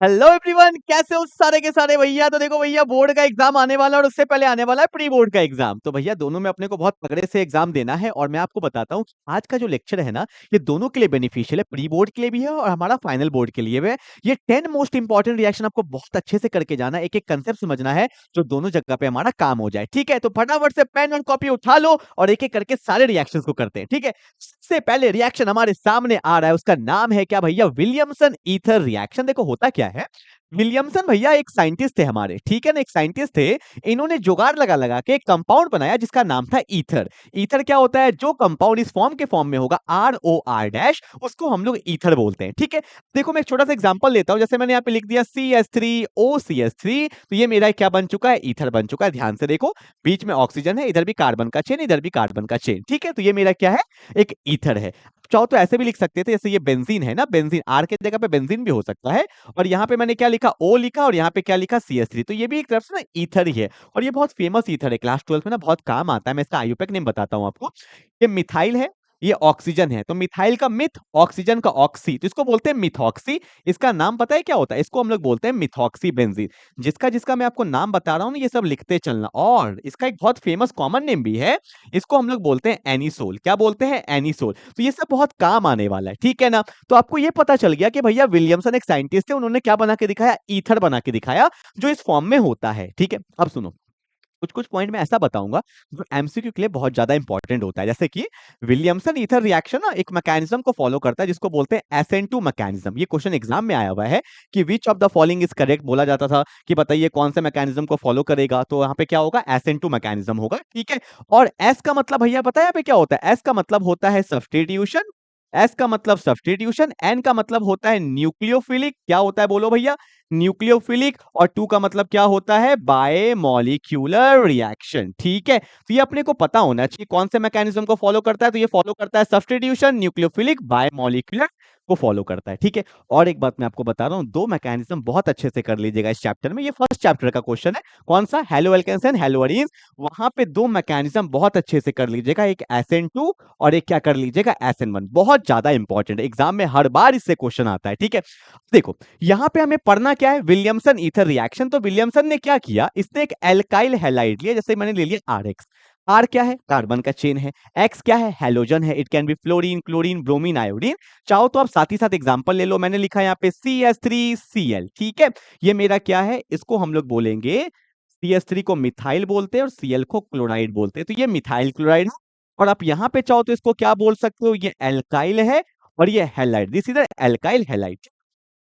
Hello everyone, कैसे हो सारे के सारे भैया। तो देखो भैया, बोर्ड का एग्जाम आने वाला है और उससे पहले आने वाला है प्री बोर्ड का एग्जाम। तो भैया दोनों में अपने को बहुत तगड़े से एग्जाम देना है और मैं आपको बताता हूँ आज का जो लेक्चर है ना, ये दोनों के लिए बेनिफिशियल है। प्री बोर्ड के लिए भी है और हमारा फाइनल बोर्ड के लिए भी है। ये 10 मोस्ट इंपॉर्टेंट रिएक्शन आपको बहुत अच्छे से करके जाना है, एक एक कंसेप्ट समझना है जो दोनों जगह पे हमारा काम हो जाए। ठीक है, तो फटाफट से पेन और कॉपी उठा लो और एक एक करके सारे रिएक्शन को करते हैं। ठीक है, सबसे पहले रिएक्शन हमारे सामने आ रहा है, उसका नाम है क्या भैया? Williamson ether reaction. देखो होता क्या है, विलियमसन भैया एक साइंटिस्ट थे हमारे, ठीक है ना, एक साइंटिस्ट थे। इन्होंने जुगाड़ लगा लगा के एक कंपाउंड बनाया जिसका नाम था ईथर। ईथर क्या होता है? जो कंपाउंड इस फॉर्म के फॉर्म में होगा ROR डैश, उसको हम लोग ईथर बोलते हैं। ठीक है, देखो मैं एक छोटा सा एग्जांपल लेता हूं। जैसे मैंने यहाँ पे लिख दिया CH3OCH3, तो ये मेरा क्या बन चुका है? ईथर बन चुका है। ध्यान से देखो, बीच में ऑक्सीजन है, इधर भी कार्बन का चेन, इधर भी कार्बन का चेन। ठीक है, तो ये मेरा क्या है? एक ईथर है। चाहो तो ऐसे भी लिख सकते थे, जैसे ये बेंजीन है ना, बेंजीन आर के जगह पे बेंजीन भी हो सकता है। और यहाँ पे मैंने क्या लिखा? O लिखा और यहाँ पे क्या लिखा? CH3। तो ये भी एक तरफ से ना ईथर ही है और ये बहुत फेमस ईथर है, क्लास 12 में ना बहुत काम आता है। मैं इसका आयुपैक नेम बताता हूँ आपको। ये मिथाइल है, ये ऑक्सीजन है, तो मिथाइल का मिथ, ऑक्सीजन का ऑक्सी, तो इसको बोलते हैं मिथॉक्सी। इसका नाम पता है क्या होता है? इसको हम लोग बोलते हैं मिथॉक्सी बेंजीन। जिसका जिसका मैं आपको नाम बता रहा हूँ ना, ये सब लिखते चलना। और इसका एक बहुत फेमस कॉमन नेम भी है, इसको हम लोग बोलते हैं एनिसोल। क्या बोलते हैं? एनिसोल। तो ये सब बहुत काम आने वाला है, ठीक है ना। तो आपको ये पता चल गया कि भैया विलियमसन एक साइंटिस्ट थे, उन्होंने क्या बना के दिखाया? ईथर बना के दिखाया, जो इस फॉर्म में होता है। ठीक है, अब सुनो, कुछ कुछ पॉइंट मैं ऐसा बताऊंगा जो एमसीक्यू के लिए बहुत ज्यादा इंपॉर्टेंट होता है। जैसे कि विलियमसन ईथर रिएक्शन ना एक मैकेनिज्म को फॉलो करता है जिसको बोलते हैं SN2 मैकेनिज्म। ये क्वेश्चन एग्जाम में आया हुआ है कि which of the following is correct बोला जाता था कि बताइए कौन से मैकेनिज्म को फॉलो करेगा। तो यहाँ पे क्या होगा? SN2 मैकेनिज्म होगा। ठीक है, और एस का मतलब भैया पता है यहाँ पे क्या होता है? एस का मतलब होता है सब्स्टिट्यूशन। एस का मतलब सब्स्टिट्यूशन, एन का मतलब होता है न्यूक्लियोफिलिक। क्या होता है बोलो भैया? न्यूक्लियोफिलिक। और टू का मतलब क्या होता है? Bimolecular reaction. ठीक है, तो ये अपने को पता होना चाहिए कौन से मैकेनिज्म को फॉलो करता है। तो ये फॉलो करता है सब्स्टिट्यूशन, न्यूक्लियोफिलिक, बायमॉलिक्यूलर को फॉलो करता है। ठीक है, और एक बात मैं आपको बता रहा हूं, दो मैकेनिज्म बहुत अच्छे से कर लीजिएगा इस चैप्टर में। ये फर्स्ट चैप्टर का क्वेश्चन है। कौन सा? Haloalkanes and haloarenes. वहां पे दो मैकेनिज्म बहुत अच्छे से कर लीजिएगा, एक SN2 और एक क्या कर लीजिएगा? SN1। बहुत ज्यादा इंपॉर्टेंट है, एग्जाम में हर बार इससे क्वेश्चन आता है। ठीक है, देखो यहां पे हमें पढ़ना क्या है? Williamson ether reaction. तो विलियमसन ने क्या किया? इसने एक एल्काइल हैलाइड लिया, जैसे मैंने ले लिया RX। आर क्या है? कार्बन का चेन है। एक्स क्या है? हैलोजन है। It can be fluorine, chlorine, bromine, iodine. चाहो तो आप साथ ही साथ एग्जांपल ले लो। मैंने लिखा है यहाँ पे CH3Cl। ठीक है, ये मेरा क्या है? इसको हम लोग बोलेंगे, CH3 को मिथाइल बोलते हैं और Cl को क्लोराइड बोलते हैं। तो ये मिथाइल क्लोराइड है। और आप यहाँ पे चाहो तो इसको क्या बोल सकते हो? ये एल्काइल है और ये halide, this is alkyl halide.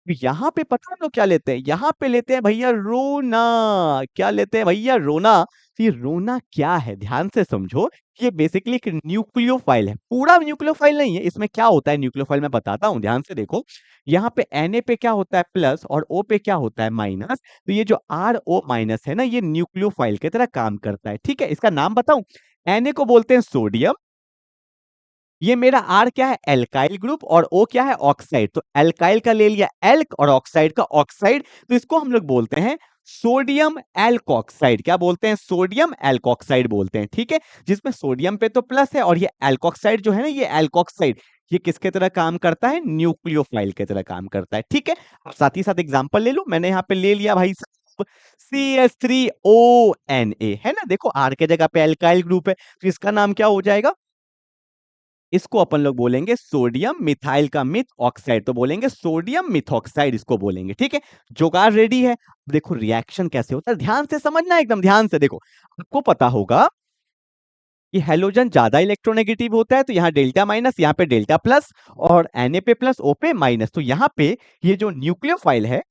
यहाँ पे पता है हम लोग क्या लेते हैं? यहाँ पे लेते हैं भैया रोना। क्या लेते हैं भैया? रोना। तो ये रोना क्या है? ध्यान से समझो, ये बेसिकली एक न्यूक्लियोफाइल है। पूरा न्यूक्लियोफाइल नहीं है, इसमें क्या होता है न्यूक्लियोफाइल मैं बताता हूँ, ध्यान से देखो। यहाँ पे Na पे क्या होता है? प्लस, और O पे क्या होता है? माइनस। तो ये जो RO माइनस है ना, ये न्यूक्लियोफाइल की तरह काम करता है। ठीक है, इसका नाम बताऊं? Na को बोलते हैं सोडियम। ये मेरा R क्या है? Alkyl group. और O क्या है? ऑक्साइड। तो एल्काइल का ले लिया एल्क और ऑक्साइड का ऑक्साइड, तो इसको हम लोग बोलते हैं सोडियम एल्कोक्साइड। क्या बोलते हैं? सोडियम एल्कोक्साइड बोलते हैं। ठीक है, जिसमें सोडियम पे तो प्लस है और ये एल्कोक्साइड जो है ना, ये एल्कोक्साइड, ये किसके तरह काम करता है? न्यूक्लियोफाइल की तरह काम करता है। ठीक है, अब साथ ही साथ एग्जांपल ले लो। मैंने यहाँ पे ले लिया भाई CH3ONA, है ना। देखो R के जगह पे एल्काइल ग्रुप है, तो इसका नाम क्या हो जाएगा? इसको अपन लोग बोलेंगे सोडियम मिथाइल का मिथ ऑक्साइड। तो बोलेंगे सोडियम मिथॉक्साइड, इसको बोलेंगे। ठीक है, जुगाड़ रेडी है। देखो रिएक्शन कैसे होता है, ध्यान से समझना, एकदम ध्यान से देखो। आपको पता होगा कि हेलोजन ज्यादा इलेक्ट्रोनेगेटिव होता है, तो यहाँ डेल्टा माइनस, यहाँ पे डेल्टा प्लस, और Na पे प्लस, O पे माइनस। तो यहाँ पे ये जो न्यूक्लियोफाइल है,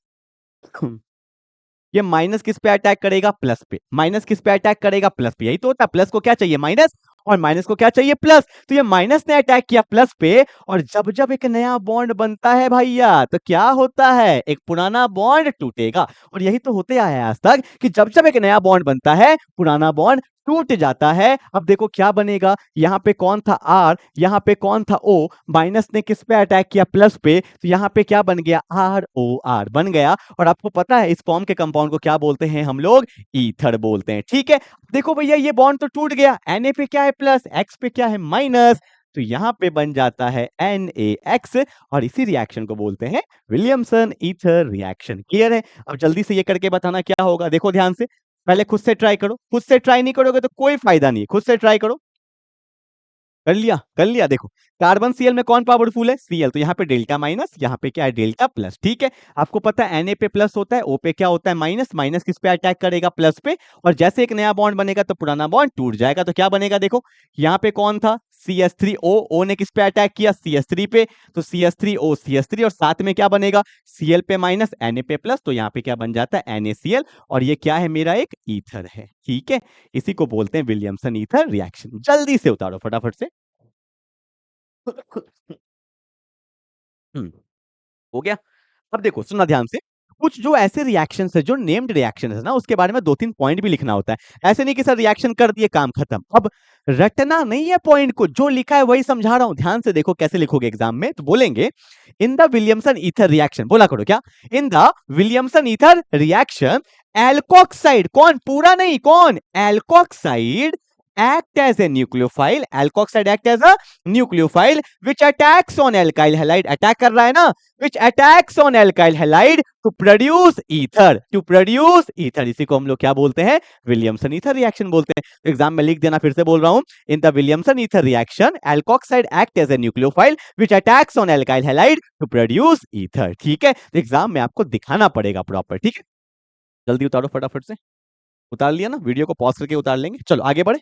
ये माइनस किस पे अटैक करेगा? प्लस पे। माइनस किस पे अटैक करेगा? प्लस पे। यही तो होता है, प्लस को क्या चाहिए? माइनस, और माइनस को क्या चाहिए? प्लस। तो ये माइनस ने अटैक किया प्लस पे, और जब जब एक नया बॉन्ड बनता है भैया, तो क्या होता है? एक पुराना बॉन्ड टूटेगा। और यही तो होते आया है आज तक कि जब जब एक नया बॉन्ड बनता है, पुराना बॉन्ड टूट जाता है। अब देखो क्या बनेगा, यहाँ पे कौन था? R, यहाँ पे कौन था? O। माइनस ने किस पे अटैक किया? प्लस पे। तो यहाँ पे क्या बन गया? ROR बन गया। और आपको पता है इस फॉर्म के कंपाउंड को क्या बोलते हैं हम लोग? ईथर बोलते हैं। ठीक है, देखो भैया ये बॉन्ड तो टूट गया। Na पे क्या है? प्लस, X पे क्या है? माइनस। तो यहाँ पे बन जाता है NaX और इसी रिएक्शन को बोलते हैं विलियमसन ईथर रिएक्शन। क्लियर है? अब जल्दी से ये करके बताना क्या होगा, देखो ध्यान से। पहले खुद से ट्राई करो, खुद से ट्राई नहीं करोगे तो कोई फायदा नहीं है, खुद से ट्राई करो। कर लिया, कर लिया। देखो कार्बन Cl में कौन पावरफुल है? Cl, तो यहाँ पे डेल्टा माइनस, यहाँ पे क्या है? Delta plus. ठीक है, आपको पता है Na पे प्लस होता है, O पे क्या होता है? माइनस। माइनस किस पे अटैक करेगा? प्लस पे। और जैसे एक नया बॉन्ड बनेगा तो पुराना बॉन्ड टूट जाएगा, तो क्या बनेगा? देखो यहाँ पे कौन था? CH3O, O ने किस पे अटैक किया? CH3 पे, तो CH3O CH3 और साथ में क्या बनेगा? Cl पे माइनस Na पे प्लस, तो यहाँ पे क्या बन जाता है? NaCl और ये क्या है? मेरा एक ईथर है। ठीक है, इसी को बोलते हैं विलियमसन ईथर रिएक्शन। जल्दी से उतारो फटाफट से। हम्म, हो गया। अब देखो सुनना ध्यान से, कुछ जो ऐसे रिएक्शंस है जो नेम्ड रिएक्शन है ना, उसके बारे में 2-3 पॉइंट भी लिखना होता है। ऐसे नहीं कि सर रिएक्शन कर दिए काम खत्म। अब रटना नहीं है पॉइंट को, जो लिखा है वही समझा रहा हूं, ध्यान से देखो कैसे लिखोगे एग्जाम में। तो बोलेंगे in the Williamson ether reaction, बोला करो क्या? In the Williamson ether reaction alkoxide, कौन? पूरा नहीं, कौन? Alkoxide act as a nucleophile, alkoxide act as a nucleophile which attacks on alkyl halide, attack कर रहा है ना, which attacks on alkyl halide to produce ether, to produce ether, इसी को हम लोग क्या बोलते हैं? विलियमसन ईथर रिएक्शन बोलते हैं। तो एग्जाम में लिख देना, फिर से बोल रहा हूं, in the Williamson ether reaction alkoxide act as a nucleophile which attacks on alkyl halide to produce ether। ठीक है, तो एग्जाम में आपको दिखाना पड़ेगा प्रॉपर। ठीक है, जल्दी उतारो फटाफट से। उतार लिया ना? वीडियो को पॉज करके उतार लेंगे। चलो आगे बढ़े।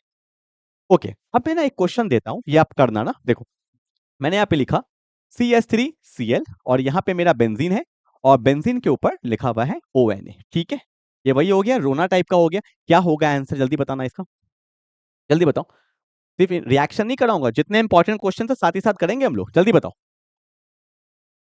ओके, अब मैं ना एक क्वेश्चन देता हूं, ये आप करना ना। देखो मैंने यहाँ पे लिखा CH3Cl और यहाँ पे मेरा बेंजीन है और बेंजीन के ऊपर लिखा हुआ है ONA। ठीक है, ये वही हो गया, रोना टाइप का हो गया। क्या होगा आंसर? जल्दी बताना इसका, जल्दी बताओ। सिर्फ रिएक्शन नहीं कराऊंगा, जितने इंपॉर्टेंट क्वेश्चन है साथ ही साथ करेंगे हम लोग। जल्दी बताओ।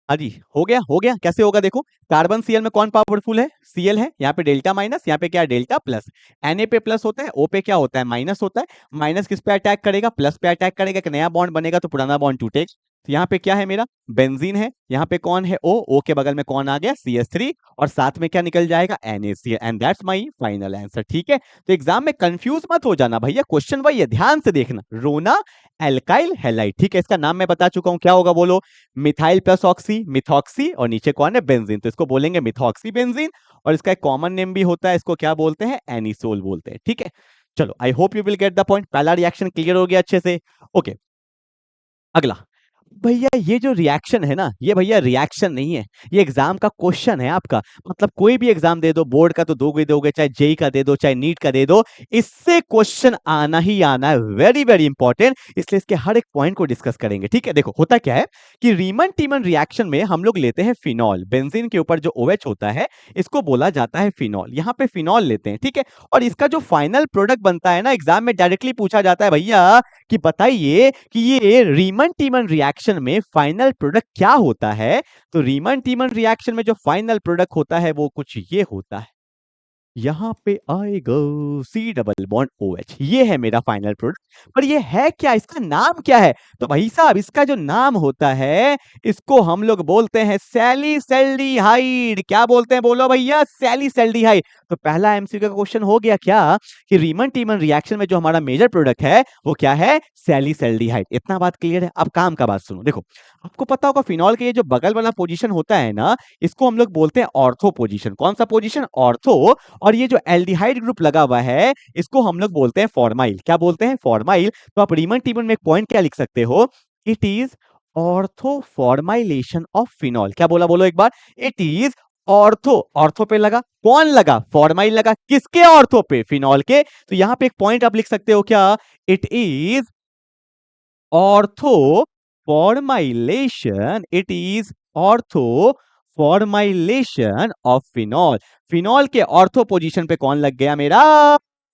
हाँ जी, हो गया, हो गया। कैसे होगा? देखो कार्बन Cl में कौन पावरफुल है? Cl है, यहाँ पे डेल्टा माइनस, यहाँ पे क्या है? Delta plus. Na पे प्लस होता है, O पे क्या होता है? माइनस होता है। माइनस किस पे अटैक करेगा? प्लस पे अटैक करेगा, एक नया बॉन्ड बनेगा तो पुराना बॉन्ड टूटेगा। तो यहाँ पे क्या है? मेरा बेंजीन है, यहाँ पे कौन है? O के बगल में कौन आ गया? CH3 और साथ में क्या निकल जाएगा? NaCl and that's my final answer. ठीक है, तो एग्जाम में कंफ्यूज मत हो जाना भैया, क्वेश्चन वही है, ध्यान से देखना। रोना एल्काइल हैलाइड। ठीक है, इसका नाम मैं बता चुका हूं, क्या होगा बोलो? मिथाइल प्लस ऑक्सी, मिथॉक्सी, और नीचे कौन है? बेंजीन, तो इसको बोलेंगे मिथॉक्सी बेंजीन। और इसका एक कॉमन नेम भी होता है, इसको क्या बोलते हैं? एनिसोल बोलते हैं। ठीक है, चलो I hope you will get the point. पहला रिएक्शन क्लियर हो गया अच्छे से। ओके, अगला भैया, ये जो रिएक्शन है ना, ये भैया रिएक्शन नहीं है, ये एग्जाम का क्वेश्चन है आपका। मतलब कोई भी एग्जाम दे दो, बोर्ड का तो दोगे दोगे, चाहे जेई का दे दो, चाहे नीट का दे दो, इससे क्वेश्चन आना ही आना है। वेरी वेरी इंपॉर्टेंट, इसलिए इसके हर एक पॉइंट को डिस्कस करेंगे। ठीक है, देखो होता क्या है कि रीमन टीमन रिएक्शन में हम लोग लेते हैं फिनॉल। बेंजीन के ऊपर जो OH होता है इसको बोला जाता है फिनॉल। यहाँ पे फिनॉल लेते हैं, ठीक है, और इसका जो फाइनल प्रोडक्ट बनता है ना, एग्जाम में डायरेक्टली पूछा जाता है भैया कि बताइए कि ये रीमन टीमन रिएक्शन में फाइनल प्रोडक्ट क्या होता है। तो रीमन टीमन रिएक्शन में जो फाइनल प्रोडक्ट होता है वो कुछ ये होता है, यहां पे आएगा सी डबल बॉन्ड OH, ये है मेरा फाइनल प्रोडक्ट। पर ये है क्या? इसका नाम क्या है? तो भाई साहब इसका जो नाम होता है इसको हम लोग बोलते हैं सैलिसल्डिहाइड। क्या बोलते हैं? बोलो भैया, सैलिसल्डिहाइड। तो पहला एमसीक्यू का क्वेश्चन हो गया क्या कि रीमन टीमन रिएक्शन में जो हमारा मेजर प्रोडक्ट है वो क्या है? सैलिसल्डिहाइड। इतना बात क्लियर है? अब काम का बात सुनो। देखो आपको पता होगा फिनॉल के ये जो बगल वाला पोजीशन होता है ना, इसको हम लोग बोलते हैं ऑर्थो पोजीशन। कौन सा पोजीशन? ऑर्थो। और ये जो एल्डिहाइड ग्रुप लगा हुआ है इसको हम लोग बोलते हैं फॉर्माइल। क्या बोलते हैं? फॉर्माइल। तो आप रीमन टीमन में एक पॉइंट क्या लिख सकते हो? It is ortho formylation of phenol. क्या बोला? बोलो एक बार। इट इज ऑर्थो, ऑर्थो पे लगा, कौन लगा? फॉर्माइल लगा। किसके ऑर्थो पे? फिनॉल के। तो यहां पे एक पॉइंट आप लिख सकते हो क्या? It is ortho formylation, it is ortho formylation of phenol. Phenol के ऑर्थो पोजीशन पे कौन लग गया मेरा?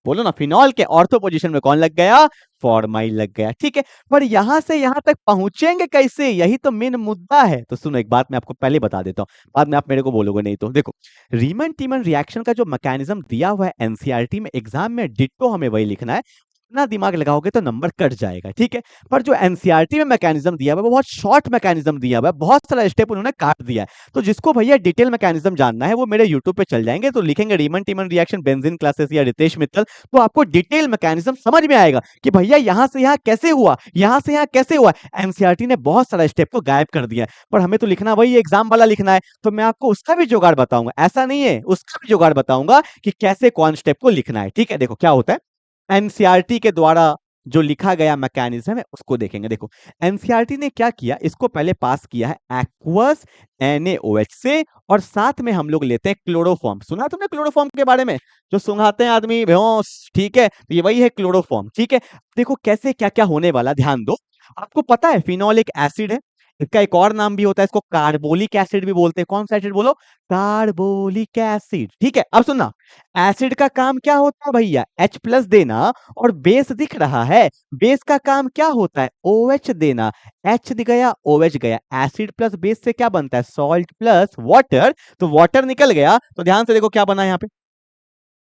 बोलो ना, फिनॉल के ऑर्थो पोजीशन में कौन लग गया? फॉर्माइल लग गया। ठीक है, पर यहां से यहां तक पहुंचेंगे कैसे? यही तो मेन मुद्दा है। तो सुनो, एक बात मैं आपको पहले बता देता हूं, बाद में आप मेरे को बोलोगे नहीं। तो देखो रीमन टीमन रिएक्शन का जो मैकेनिज्म दिया हुआ है एनसीईआरटी में, एग्जाम में डिट्टो हमें वही लिखना है। इतना दिमाग लगाओगे तो नंबर कट जाएगा, ठीक है। पर जो एनसीईआरटी में मैकेनिज्म दिया हुआ है वो बहुत शॉर्ट मैकेनिज्म दिया हुआ है, बहुत सारा स्टेप उन्होंने काट दिया है। तो जिसको भैया डिटेल मैकेनिज्म जानना है वो मेरे यूट्यूब पे चल जाएंगे, तो लिखेंगे रीमन टीमन रिएक्शन बेंजीन क्लासेस या रितेश मित्तल, तो आपको डिटेल मैकेनिज्म समझ में आएगा कि भैया यहां से यहां कैसे हुआ, यहां से यहां कैसे हुआ। एनसीईआरटी ने बहुत सारा स्टेप को गायब कर दिया है, पर हमें तो लिखना वही एग्जाम वाला लिखना है, तो मैं आपको उसका भी जुगाड़ बताऊंगा, ऐसा नहीं है, उसका भी जुगाड़ बताऊंगा कि कैसे कौन स्टेप को लिखना है, ठीक है। देखो क्या होता है, एनसीईआरटी के द्वारा जो लिखा गया मैकेनिज्म है उसको देखेंगे। देखो एनसीईआरटी ने क्या किया, इसको पहले पास किया है एक्वस NaOH से, और साथ में हम लोग लेते हैं क्लोरोफॉर्म। सुना तुमने क्लोरोफॉर्म के बारे में, जो सुंघाते हैं आदमी बेहोश, ठीक है, तो ये वही है क्लोरोफॉर्म, ठीक है। देखो कैसे क्या क्या होने वाला, ध्यान दो। आपको पता है फिनोलिक एसिड है, इसका एक और नाम भी होता है, इसको कार्बोलिक एसिड भी बोलते हैं। कौन सा एसिड बोलो, कार्बोलिक एसिड, ठीक है। अब सुनना, एसिड का काम क्या होता है भैया, H+ देना, और बेस दिख रहा है, बेस का काम क्या होता है, OH देना। H दिख गया, OH गया, एसिड प्लस बेस से क्या बनता है, सॉल्ट प्लस वाटर, तो वाटर निकल गया, तो ध्यान से देखो क्या बना यहाँ पे,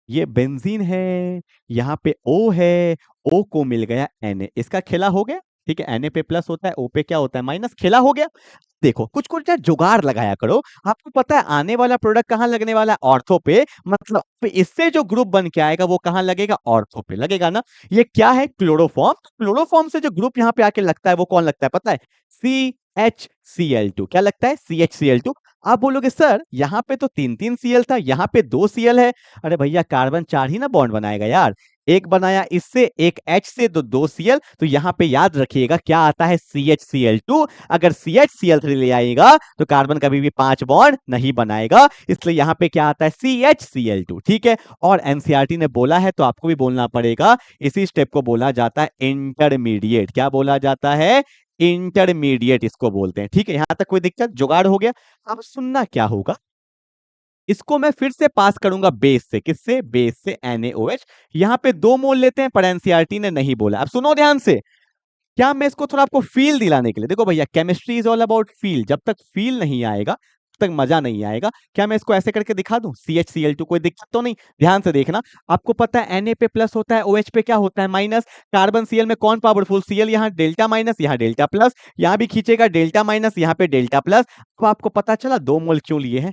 ये बेंजीन है, यहाँ पे O है, O को मिल गया Na, इसका खेला हो गया, ठीक है। Na पे प्लस होता है, O पे क्या होता है माइनस, खेला हो गया। देखो कुछ कुछ जुगाड़ लगाया करो, आपको पता है आने वाला प्रोडक्ट कहाँ लगने वाला है, ऑर्थो पे, मतलब इससे जो ग्रुप बन के आएगा वो कहाँ लगेगा, ऑर्थो पे लगेगा ना। ये क्या है, क्लोरोफॉर्म, क्लोरोफॉर्म से जो ग्रुप यहाँ पे आके लगता है वो कौन लगता है पता है, CHCl2, क्या लगता है, CHCl2। आप बोलोगे सर यहाँ पे तो 3 3 Cl था, यहाँ पे 2 Cl है। अरे भैया कार्बन 4 ही ना बॉन्ड बनाएगा यार, एक बनाया इससे, एक H से, तो 2 Cl, तो यहाँ पे याद रखिएगा क्या आता है, CHCl2। अगर CHCl3 ले आएगा तो कार्बन कभी भी 5 बॉन्ड नहीं बनाएगा, इसलिए यहाँ पे क्या आता है, CHCl2, ठीक है। और एनसीईआरटी ने बोला है तो आपको भी बोलना पड़ेगा, इसी स्टेप को बोला जाता है इंटरमीडिएट। क्या बोला जाता है, इंटरमीडिएट इसको बोलते हैं, ठीक है। यहां तक कोई दिक्कत, जुगाड़ हो गया। अब सुनना क्या होगा, इसको मैं फिर से पास करूंगा बेस से, किससे, बेस से NaOH। यहां पे 2 मोल लेते हैं, पर एनसीईआरटी ने नहीं बोला। अब सुनो ध्यान से, क्या मैं इसको थोड़ा आपको फील दिलाने के लिए, देखो भैया chemistry is all about feel, जब तक फील नहीं आएगा तब तक मजा नहीं आएगा। क्या मैं इसको ऐसे करके दिखा दूं, CHCl2, कोई दिक्कत तो नहीं, ध्यान से देखना। आपको पता है Na पे प्लस होता है, OH पे क्या होता है माइनस, कार्बन Cl में कौन पावरफुल, Cl, यहाँ डेल्टा माइनस, यहाँ डेल्टा प्लस, यहाँ भी खींचेगा डेल्टा माइनस, यहाँ पे डेल्टा प्लस। अब आपको पता चला 2 मोल क्यों लिए हैं,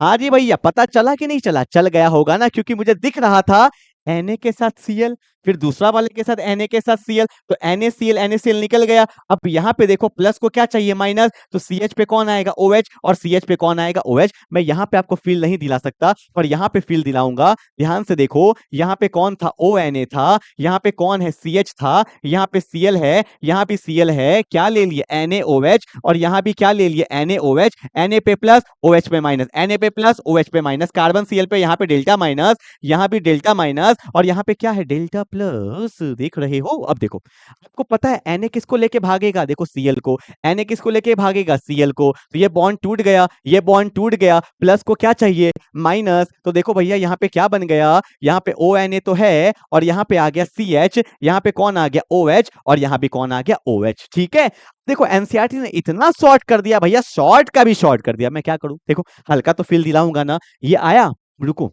हाँ जी भैया, पता चला कि नहीं चला, चल गया होगा ना, क्योंकि मुझे दिख रहा था Na के साथ Cl, फिर दूसरा वाले के साथ Na के साथ Cl, तो NaCl निकल गया। अब यहाँ पे देखो प्लस को क्या चाहिए माइनस, तो CH पे कौन आएगा, OH, और CH पे कौन आएगा, OH। मैं यहाँ पे आपको फील नहीं दिला सकता, पर यहाँ पे फील दिलाऊंगा। ध्यान से देखो, यहाँ पे कौन था, ONa था, यहाँ पे कौन है, CH था, यहाँ पे Cl है, यहाँ पे Cl है, क्या ले लिए, NaOH, और यहाँ भी क्या ले लिए, NaOH, Na पे प्लस, OH पे माइनस, Na पे प्लस, OH पे माइनस, कार्बन Cl पे यहाँ पे डेल्टा माइनस, यहाँ भी डेल्टा माइनस, और यहाँ पे क्या है, डेल्टा प्लस, देख रहे हो। अब देखो आपको पता है Na किसको लेके भागेगा, देखो Cl को, Na किसको लेके भागेगा, Cl को, तो ये बॉन्ड टूट गया, ये बॉन्ड टूट गया, प्लस को क्या चाहिए, माइनस, तो देखो भैया यहाँ पे क्या बन गया, यहाँ पे ONa तो है, और यहाँ पे आ गया CH, यहाँ पे कौन आ गया, OH, और यहाँ भी कौन आ गया, OH, ठीक है। देखो एनसीईआरटी ने इतना शॉर्ट कर दिया भैया, शॉर्ट का भी शॉर्ट कर दिया, मैं क्या करूं, देखो हल्का तो फील दिलाऊंगा ना, ये आया, रुको,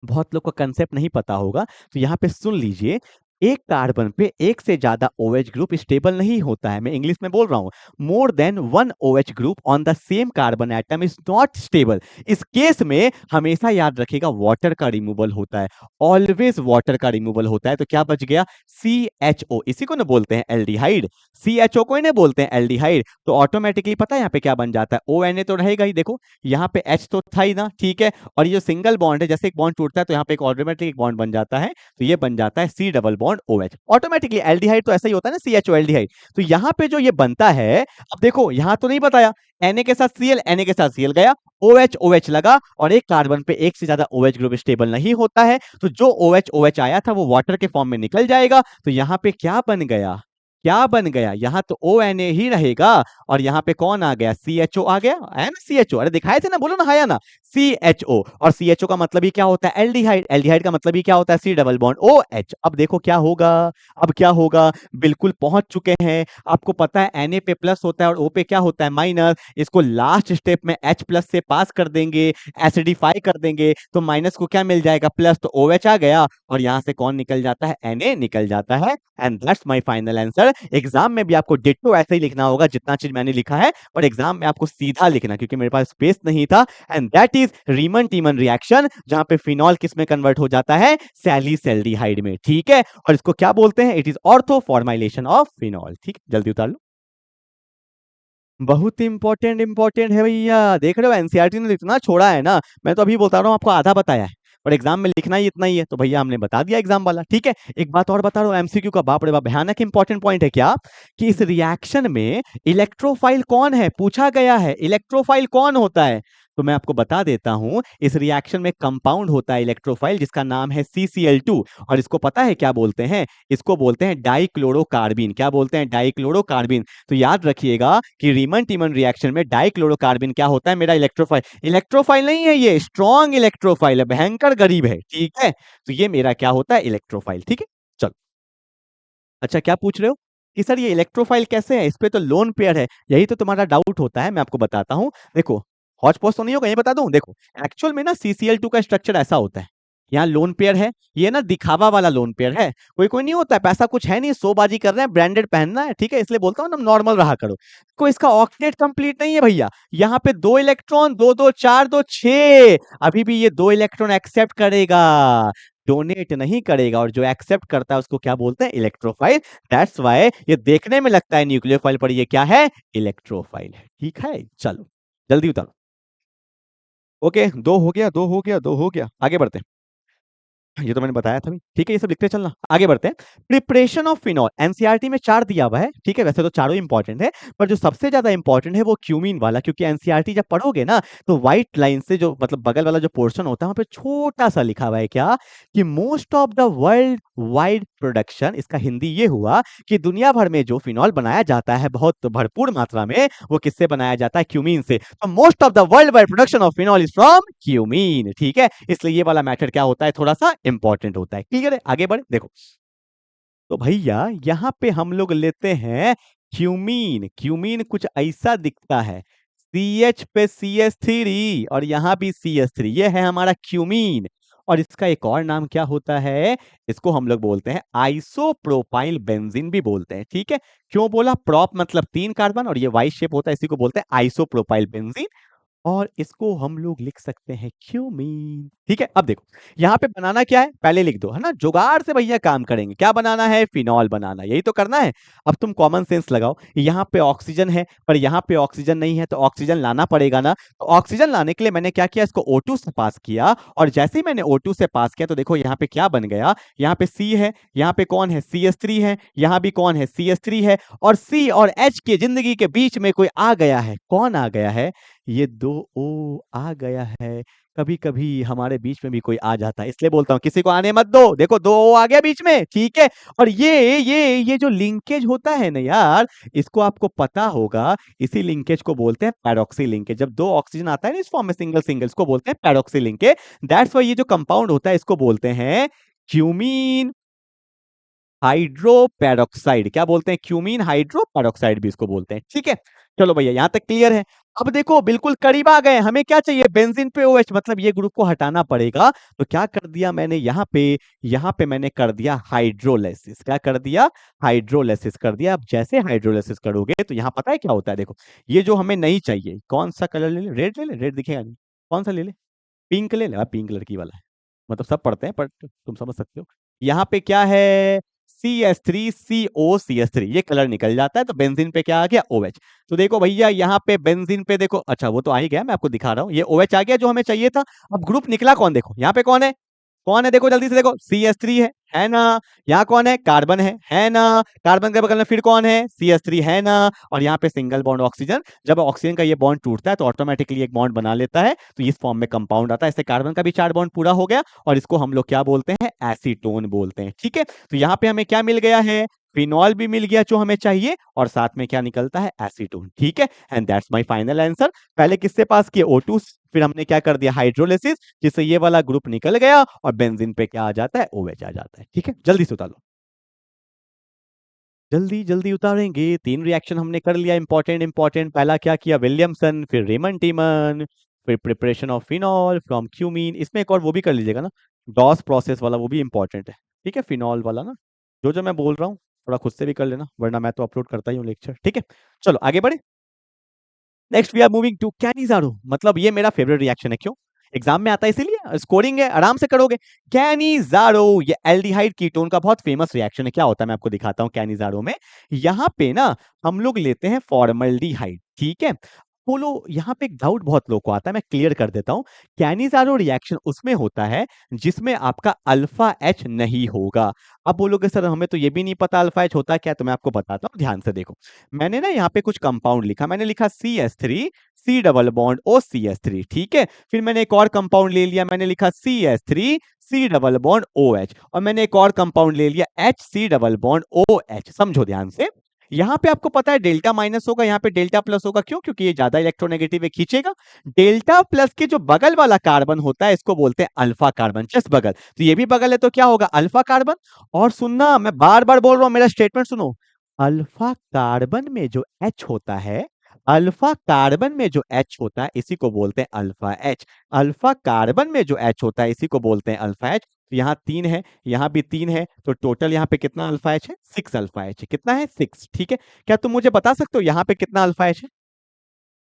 बहुत लोग को कंसेप्ट नहीं पता होगा, तो यहाँ पे सुन लीजिए। एक कार्बन पे एक से ज्यादा OH ग्रुप स्टेबल नहीं होता है, मैं इंग्लिश में बोल रहा हूं, more than 1 OH group on the same carbon atom is not stable. इस केस में हमेशा याद रखिएगा वाटर का रिमूवल होता है, ऑलवेज वाटर का रिमूवल होता है, तो क्या बच गया, CHO, इसी को ना बोलते हैं एल्डिहाइड, CHO को ही ना बोलते हैं एल्डिहाइड, तो ऑटोमेटिकली पता है यहाँ पे क्या बन जाता है, ONa तो रहेगा ही, देखो यहाँ पे H तो था ही ना, ठीक है, और ये जो सिंगल बॉन्ड है, जैसे एक बॉन्ड टूटता है तो यहाँ पे एक ऑटोमेटिक बॉन्ड बन जाता है, तो ये बन जाता है C double bond OH, automatically aldehyde तो ऐसा ही होता है ना, CHO एल्डिहाइड। तो यहाँ पे जो ये बनता है, अब देखो यहाँ तो नहीं बताया, Na के साथ Cl, Na के साथ Cl गया, OH OH लगा, और एक कार्बन पे एक से ज्यादा OH ग्रुप स्टेबल नहीं होता है, तो जो OH OH आया था वो वाटर के फॉर्म में निकल जाएगा, तो यहाँ पे क्या बन गया, क्या बन गया, यहाँ तो ONA ही रहेगा और यहाँ पे कौन आ गया, CHO आ गया है ना, CHO, अरे दिखाए थे ना, बोलो ना, हाया ना, CHO। और CHO का मतलब ही क्या होता है, एल्डिहाइड, एल्डिहाइड का मतलब ही क्या होता है, C डबल बॉन्ड OH। अब देखो क्या होगा, अब क्या होगा, बिल्कुल पहुंच चुके हैं। आपको पता है Na पे प्लस होता है और O पे क्या होता है, माइनस। इसको लास्ट स्टेप में H प्लस से पास कर देंगे, एसिडिफाई कर देंगे, तो माइनस को क्या मिल जाएगा, प्लस, तो OH आ गया और यहाँ से कौन निकल जाता है, Na निकल जाता है। And that's my final answer. Exam में भी आपको डिट्टो ऐसे ही लिखना होगा जितना चीज मैंने लिखा है, और एग्जाम में आपको सीधा लिखना, क्योंकि मेरे पास स्पेस नहीं था। And that is Reimer Tiemann reaction, जहां पे फिनॉल किस में कन्वर्ट हो जाता है, सैलिसैल्डिहाइड में, ठीक है। और इसको क्या बोलते हैं, it is ortho formylation of phenol, ठीक, जल्दी उतार लो। बहुत इंपॉर्टेंट इंपॉर्टेंट है भैया, देख रहे हो एनसीईआरटी ने इतना छोड़ा है ना, मैं तो अभी बता रहा हूँ आपको, आधा बताया है और एग्जाम में लिखना ही इतना ही है, तो भैया हमने बता दिया एग्जाम वाला, ठीक है। एक बात और बता रहा हूँ एमसीक्यू का, बाप रे बाप भयानक इंपॉर्टेंट पॉइंट है क्या, कि इस रिएक्शन में इलेक्ट्रोफाइल कौन है, पूछा गया है, इलेक्ट्रोफाइल कौन होता है। तो मैं आपको बता देता हूं, इस रिएक्शन में कंपाउंड होता है इलेक्ट्रोफाइल जिसका नाम है CCl2, और इसको पता है क्या बोलते हैं, इसको बोलते हैं डाइक्लोरोकार्बिन, क्या बोलते हैं, डाइक्लोरोकार्बिन। तो याद रखिएगा कि रीमन टीमन रिएक्शन में डाइक्लोरोकार्बिन क्या होता है, मेरा इलेक्ट्रोफाइल, इलेक्ट्रोफाइल नहीं है ये, स्ट्रॉन्ग इलेक्ट्रोफाइल है, भयंकर गरीब है, ठीक है। तो ये मेरा क्या होता है, इलेक्ट्रोफाइल, ठीक है। चलो, अच्छा क्या पूछ रहे हो कि सर ये इलेक्ट्रोफाइल कैसे है, इस पे तो लोन पेयर है, यही तो तुम्हारा डाउट होता है, मैं आपको बताता हूँ। देखो, हौच पौच तो नहीं होगा, ये बता दूं, देखो एक्चुअल में ना CCl2 का स्ट्रक्चर ऐसा होता है, यहाँ लोन पेयर है, ये ना दिखावा वाला लोन पेयर है, कोई कोई नहीं होता है, पैसा कुछ है नहीं, शोबाजी कर रहे हैं, ब्रांडेड पहनना है, ठीक है, इसलिए बोलता हूँ ना नॉर्मल रहा करो। कोई इसका ऑक्सीडेट कंप्लीट नहीं है भैया, यहाँ पे 2 इलेक्ट्रॉन, दो दो चार, दो छह, अभी भी ये 2 इलेक्ट्रॉन एक्सेप्ट करेगा, डोनेट नहीं करेगा, और जो एक्सेप्ट करता है उसको क्या बोलते हैं, इलेक्ट्रोफाइल। दैट्स वाई ये देखने में लगता है न्यूक्लियोफाइल, पर ये क्या है, इलेक्ट्रोफाइल है, ठीक है। चलो जल्दी उतारो। ओके, दो हो गया, दो हो गया, दो हो गया, आगे बढ़ते हैं। ये तो मैंने बताया था भी, ठीक है, ये सब लिखते चलना, आगे बढ़ते हैं। प्रिपरेशन ऑफ फिनॉल, एनसीईआरटी में 4 दिया हुआ है, ठीक है, वैसे तो चारों इंपॉर्टेंट है, पर जो सबसे ज्यादा इंपॉर्टेंट है वो क्यूमीन वाला, क्योंकि एनसीईआरटी जब पढ़ोगे ना, तो व्हाइट लाइन से जो मतलब बगल वाला जो पोर्शन होता है वहां पे छोटा सा लिखा हुआ है क्या, कि most of the world wide production, इसका हिंदी ये हुआ कि दुनिया भर में जो फिनॉल बनाया जाता है बहुत भरपूर मात्रा में, वो किससे बनाया जाता है, क्यूमीन से। तो most of the world wide production of phenol is from cumene, ठीक है, इसलिए ये वाला मैटर क्या होता है, थोड़ा सा इंपॉर्टेंट होता है, क्लियर है, आगे बढ़े। देखो, तो भैया यहाँ पे हम लोग लेते हैं क्यूमीन, क्यूमीन कुछ ऐसा दिखता है, CH पे CH3 और यहाँ भी CH3, ये है हमारा क्यूमीन। और इसका एक और नाम क्या होता है, इसको हम लोग बोलते हैं आइसोप्रोपाइल बेंजीन भी बोलते हैं, ठीक है। क्यों बोला, प्रोप मतलब 3 कार्बन और ये वाई शेप होता है, इसी को बोलते हैं आइसोप्रोपाइल बेंजीन, और इसको हम लोग लिख सकते हैं क्यूमीन, ठीक है। अब देखो, यहाँ पे बनाना क्या है, पहले लिख दो, है ना, जुगाड़ से भैया काम करेंगे, क्या बनाना है, फिनॉल बनाना, यही तो करना है। अब तुम कॉमन सेंस लगाओ, यहाँ पे ऑक्सीजन है पर यहाँ पे ऑक्सीजन नहीं है, तो ऑक्सीजन लाना पड़ेगा ना, तो ऑक्सीजन लाने के लिए मैंने क्या किया, इसको O2 से पास किया, और जैसे ही मैंने O2 से पास किया तो देखो यहाँ पे क्या बन गया, यहाँ पे C है, यहाँ पे कौन है, CH3 है, यहाँ भी कौन है, CH3 है, और C और H की जिंदगी के बीच में कोई आ गया है, कौन आ गया है, ये 2 O आ गया है। कभी कभी हमारे बीच में भी कोई आ जाता है, इसलिए बोलता हूं किसी को आने मत दो, देखो 2 O आ गया बीच में, ठीक है। और ये जो लिंकेज होता है ना यार, इसको आपको पता होगा, इसी लिंकेज को बोलते हैं पैरोक्सी लिंकेज, जब 2 ऑक्सीजन आता है ना इस फॉर्म में सिंगल सिंगल, इसको बोलते हैं पैरोक्सी लिंकेज। दैट्स वाई ये जो कंपाउंड होता है इसको बोलते हैं क्यूमीन हाइड्रोपेरोक्साइड, क्या बोलते हैं, क्यूमीन हाइड्रोपेरोक्साइड भी इसको बोलते हैं, ठीक है। चलो भैया यहां तक क्लियर है। अब देखो बिल्कुल करीब आ गए, हमें क्या चाहिए, बेंजीन पे OH, मतलब ये ग्रुप को हटाना पड़ेगा, तो क्या कर दिया मैंने यहाँ पे मैंने कर दिया हाइड्रोलाइसिस, क्या कर दिया, हाइड्रोलाइसिस कर दिया। अब जैसे हाइड्रोलाइसिस करोगे तो यहाँ पता है क्या होता है, देखो ये जो हमें नहीं चाहिए, कौन सा कलर ले ले, रेड ले ले, रेड दिखेगा नहीं, कौन सा ले ले, पिंक ले ले, पिंक लड़की वाला है, मतलब सब पढ़ते हैं पर तुम समझ सकते हो। यहाँ पे क्या है, CH3COCH3, ये कलर निकल जाता है, तो बेंजीन पे क्या आ गया, OH। तो देखो भैया यहाँ पे बेंजीन पे देखो, अच्छा वो तो आ ही गया, मैं आपको दिखा रहा हूँ, ये OH आ गया जो हमें चाहिए था। अब ग्रुप निकला कौन, देखो यहाँ पे कौन है, कौन है, देखो जल्दी से देखो, CH3 है ना, यहाँ कौन है, कार्बन है ना, कार्बन के बगल में फिर कौन है, CH3 है ना, और यहाँ पे सिंगल बॉन्ड ऑक्सीजन, जब ऑक्सीजन का ये बॉन्ड टूटता है तो ऑटोमेटिकली एक बॉन्ड बना लेता है, तो इस फॉर्म में कंपाउंड आता है, इससे कार्बन का भी 4 बॉन्ड पूरा हो गया, और इसको हम लोग क्या बोलते हैं, एसीटोन बोलते हैं, ठीक है। तो यहाँ पे हमें क्या मिल गया है, फिनॉल भी मिल गया जो हमें चाहिए, और साथ में क्या निकलता है, एसीटोन। ठीक है, and that's my final answer. पहले किससे पास किए, O2, फिर हमने क्या कर दिया, हाइड्रोलिसिस, जिससे ये वाला ग्रुप निकल गया और बेंजीन पे क्या आ जाता है, OH आ जाता है। ठीक है, जल्दी से उतार लो, जल्दी जल्दी उतारेंगे। 3 रिएक्शन हमने कर लिया, इंपॉर्टेंट इंपॉर्टेंट। पहला क्या किया, विलियमसन, फिर रेमन टीमन, फिर preparation of phenol from cumene. इसमें एक और वो भी कर लीजिएगा ना, डॉस प्रोसेस वाला, वो भी इंपॉर्टेंट है। ठीक है, फिनॉल वाला ना, जो मैं बोल रहा हूँ थोड़ा खुद से भी कर लेना, वरना मैं तो अपलोड करता ही हूँ लेक्चर। ठीक है, चलो आगे बढ़े। Next we are moving to Cannizzaro. मतलब ये मेरा फेवरेट रिएक्शन है, क्यों, एग्जाम में आता है इसीलिए, स्कोरिंग है, आराम से करोगे। कैनिजारो, ये एल्डिहाइड कीटोन का बहुत फेमस रिएक्शन है। क्या होता है मैं आपको दिखाता हूँ कैनिजारो में। यहाँ पे ना हम लोग लेते हैं फॉर्मल्डिहाइड। ठीक है, बोलो यहाँ पे एक डाउट बहुत लोग को आता है, मैं क्लियर कर देता हूँ। कैनिजारो रिएक्शन उसमें होता है जिसमें आपका अल्फा एच नहीं होगा। अब बोलोगे सर हमें तो ये भी नहीं पता अल्फा एच होता क्या, तो मैं आपको बताता हूँ, ध्यान से देखो। मैंने ना यहाँ पे कुछ कंपाउंड लिखा, मैंने लिखा CH3 C double bond OCH3। ठीक है, फिर मैंने एक और कंपाउंड ले लिया, मैंने लिखा CH3 C double bond OH, और मैंने एक और कंपाउंड ले लिया HC डबल बॉन्ड OH। समझो ध्यान से, यहां पे आपको पता है डेल्टा माइनस होगा, यहाँ पे डेल्टा प्लस होगा। क्यों, क्योंकि ये ज्यादा इलेक्ट्रोनेगेटिव है, खींचेगा। डेल्टा प्लस के जो बगल वाला कार्बन होता है इसको बोलते हैं अल्फा कार्बन, जस्ट बगल। तो ये भी बगल है तो क्या होगा, अल्फा कार्बन। और सुनना, मैं बार बार बोल रहा हूं, मेरा स्टेटमेंट सुनो। अल्फा कार्बन में जो H होता है, अल्फा कार्बन में जो H होता है इसी को बोलते हैं अल्फा H। अल्फा कार्बन में जो H होता है इसी को बोलते हैं अल्फा H। तो यहाँ 3 है, यहाँ भी 3 है, तो टोटल यहाँ पे कितना अल्फा H है, 6 अल्फा H है। कितना है, 6। ठीक है, क्या तुम मुझे बता सकते हो यहाँ पे कितना अल्फा H है,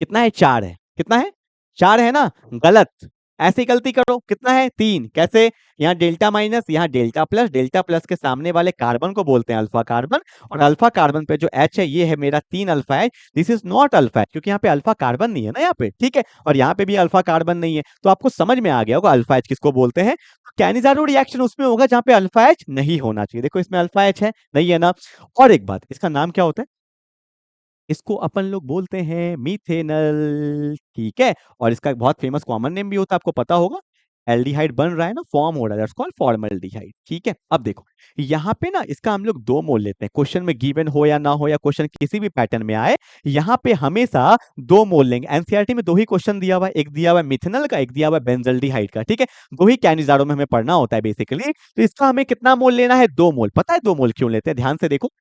कितना है, 4 है। कितना है, 4 है ना, गलत। ऐसी गलती करो, कितना है, 3। कैसे, यहाँ डेल्टा माइनस, यहाँ डेल्टा प्लस, डेल्टा प्लस के सामने वाले कार्बन को बोलते हैं अल्फा कार्बन, और अल्फा कार्बन पे जो H है ये है मेरा 3 alpha H। This is not alpha H, क्योंकि यहाँ पे अल्फा कार्बन नहीं है ना यहाँ पे। ठीक है, और यहाँ पे भी अल्फा कार्बन नहीं है, तो आपको समझ में आ गया होगा अल्फा H किसको बोलते हैं। कैनिजारो रिएक्शन उसमें होगा जहाँ पे अल्फा H नहीं होना चाहिए। देखो इसमें अल्फा H है, नहीं है ना। और एक बात, इसका नाम क्या होता है, इसको अपन लोग बोलते हैं मीथेनल। ठीक है, और इसका एक बहुत फेमस कॉमन नेम भी होता है, आपको पता होगा। एल्डिहाइड बन रहा है ना, फॉर्म हो रहा है, दैट्स कॉल्ड फॉर्मल्डिहाइड। ठीक है, अब देखो यहाँ पे ना इसका हम लोग 2 मोल लेते हैं, क्वेश्चन में गिवन हो या ना हो, या क्वेश्चन किसी भी पैटर्न में आए, यहाँ पे हमेशा 2 मोल लेंगे। एनसीईआरटी में 2 ही क्वेश्चन दिया हुआ है, एक दिया हुआ है मिथेनल का, एक दिया हुआ है बेंजल्डिहाइड का। ठीक है, 2 ही कैनिजारो में हमें पढ़ना होता है बेसिकली। तो इसका हमें कितना मोल लेना है, 2 मोल। पता है 2 मोल क्यों लेते हैं, ध्यान से देखो।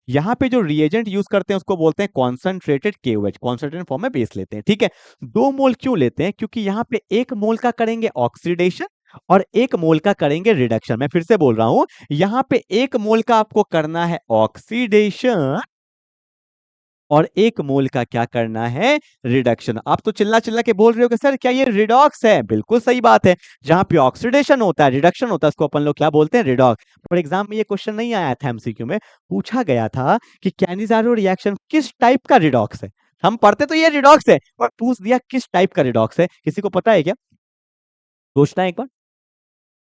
यहाँ पे जो रिएजेंट यूज करते हैं उसको बोलते हैं कॉन्सेंट्रेटेड KOH, कॉन्सेंट्रेटेड फॉर्म में बेस लेते हैं। ठीक है, 2 मोल क्यों लेते हैं, क्योंकि यहाँ पे 1 मोल का करेंगे ऑक्सीडेशन और 1 मोल का करेंगे रिडक्शन। मैं फिर से बोल रहा हूं, यहाँ पे 1 मोल का आपको करना है ऑक्सीडेशन और 1 मोल का क्या करना है, रिडक्शन। आप तो चिल्ला चिल्ला के बोल रहे हो कि सर क्या ये रिडॉक्स है, बिल्कुल सही बात है। जहां पे ऑक्सीडेशन होता है, रिडक्शन होता है, उसको अपन लोग क्या बोलते हैं, रिडॉक्स। पर एग्जाम में ये क्वेश्चन नहीं आया था, एमसीक्यू में पूछा गया था कि कैनिजारो रिएक्शन किस टाइप का रिडॉक्स है। हम पढ़ते तो ये रिडॉक्स है, और पूछ दिया किस टाइप का रिडॉक्स है। किसी को पता है क्या, सोचना है एक बार,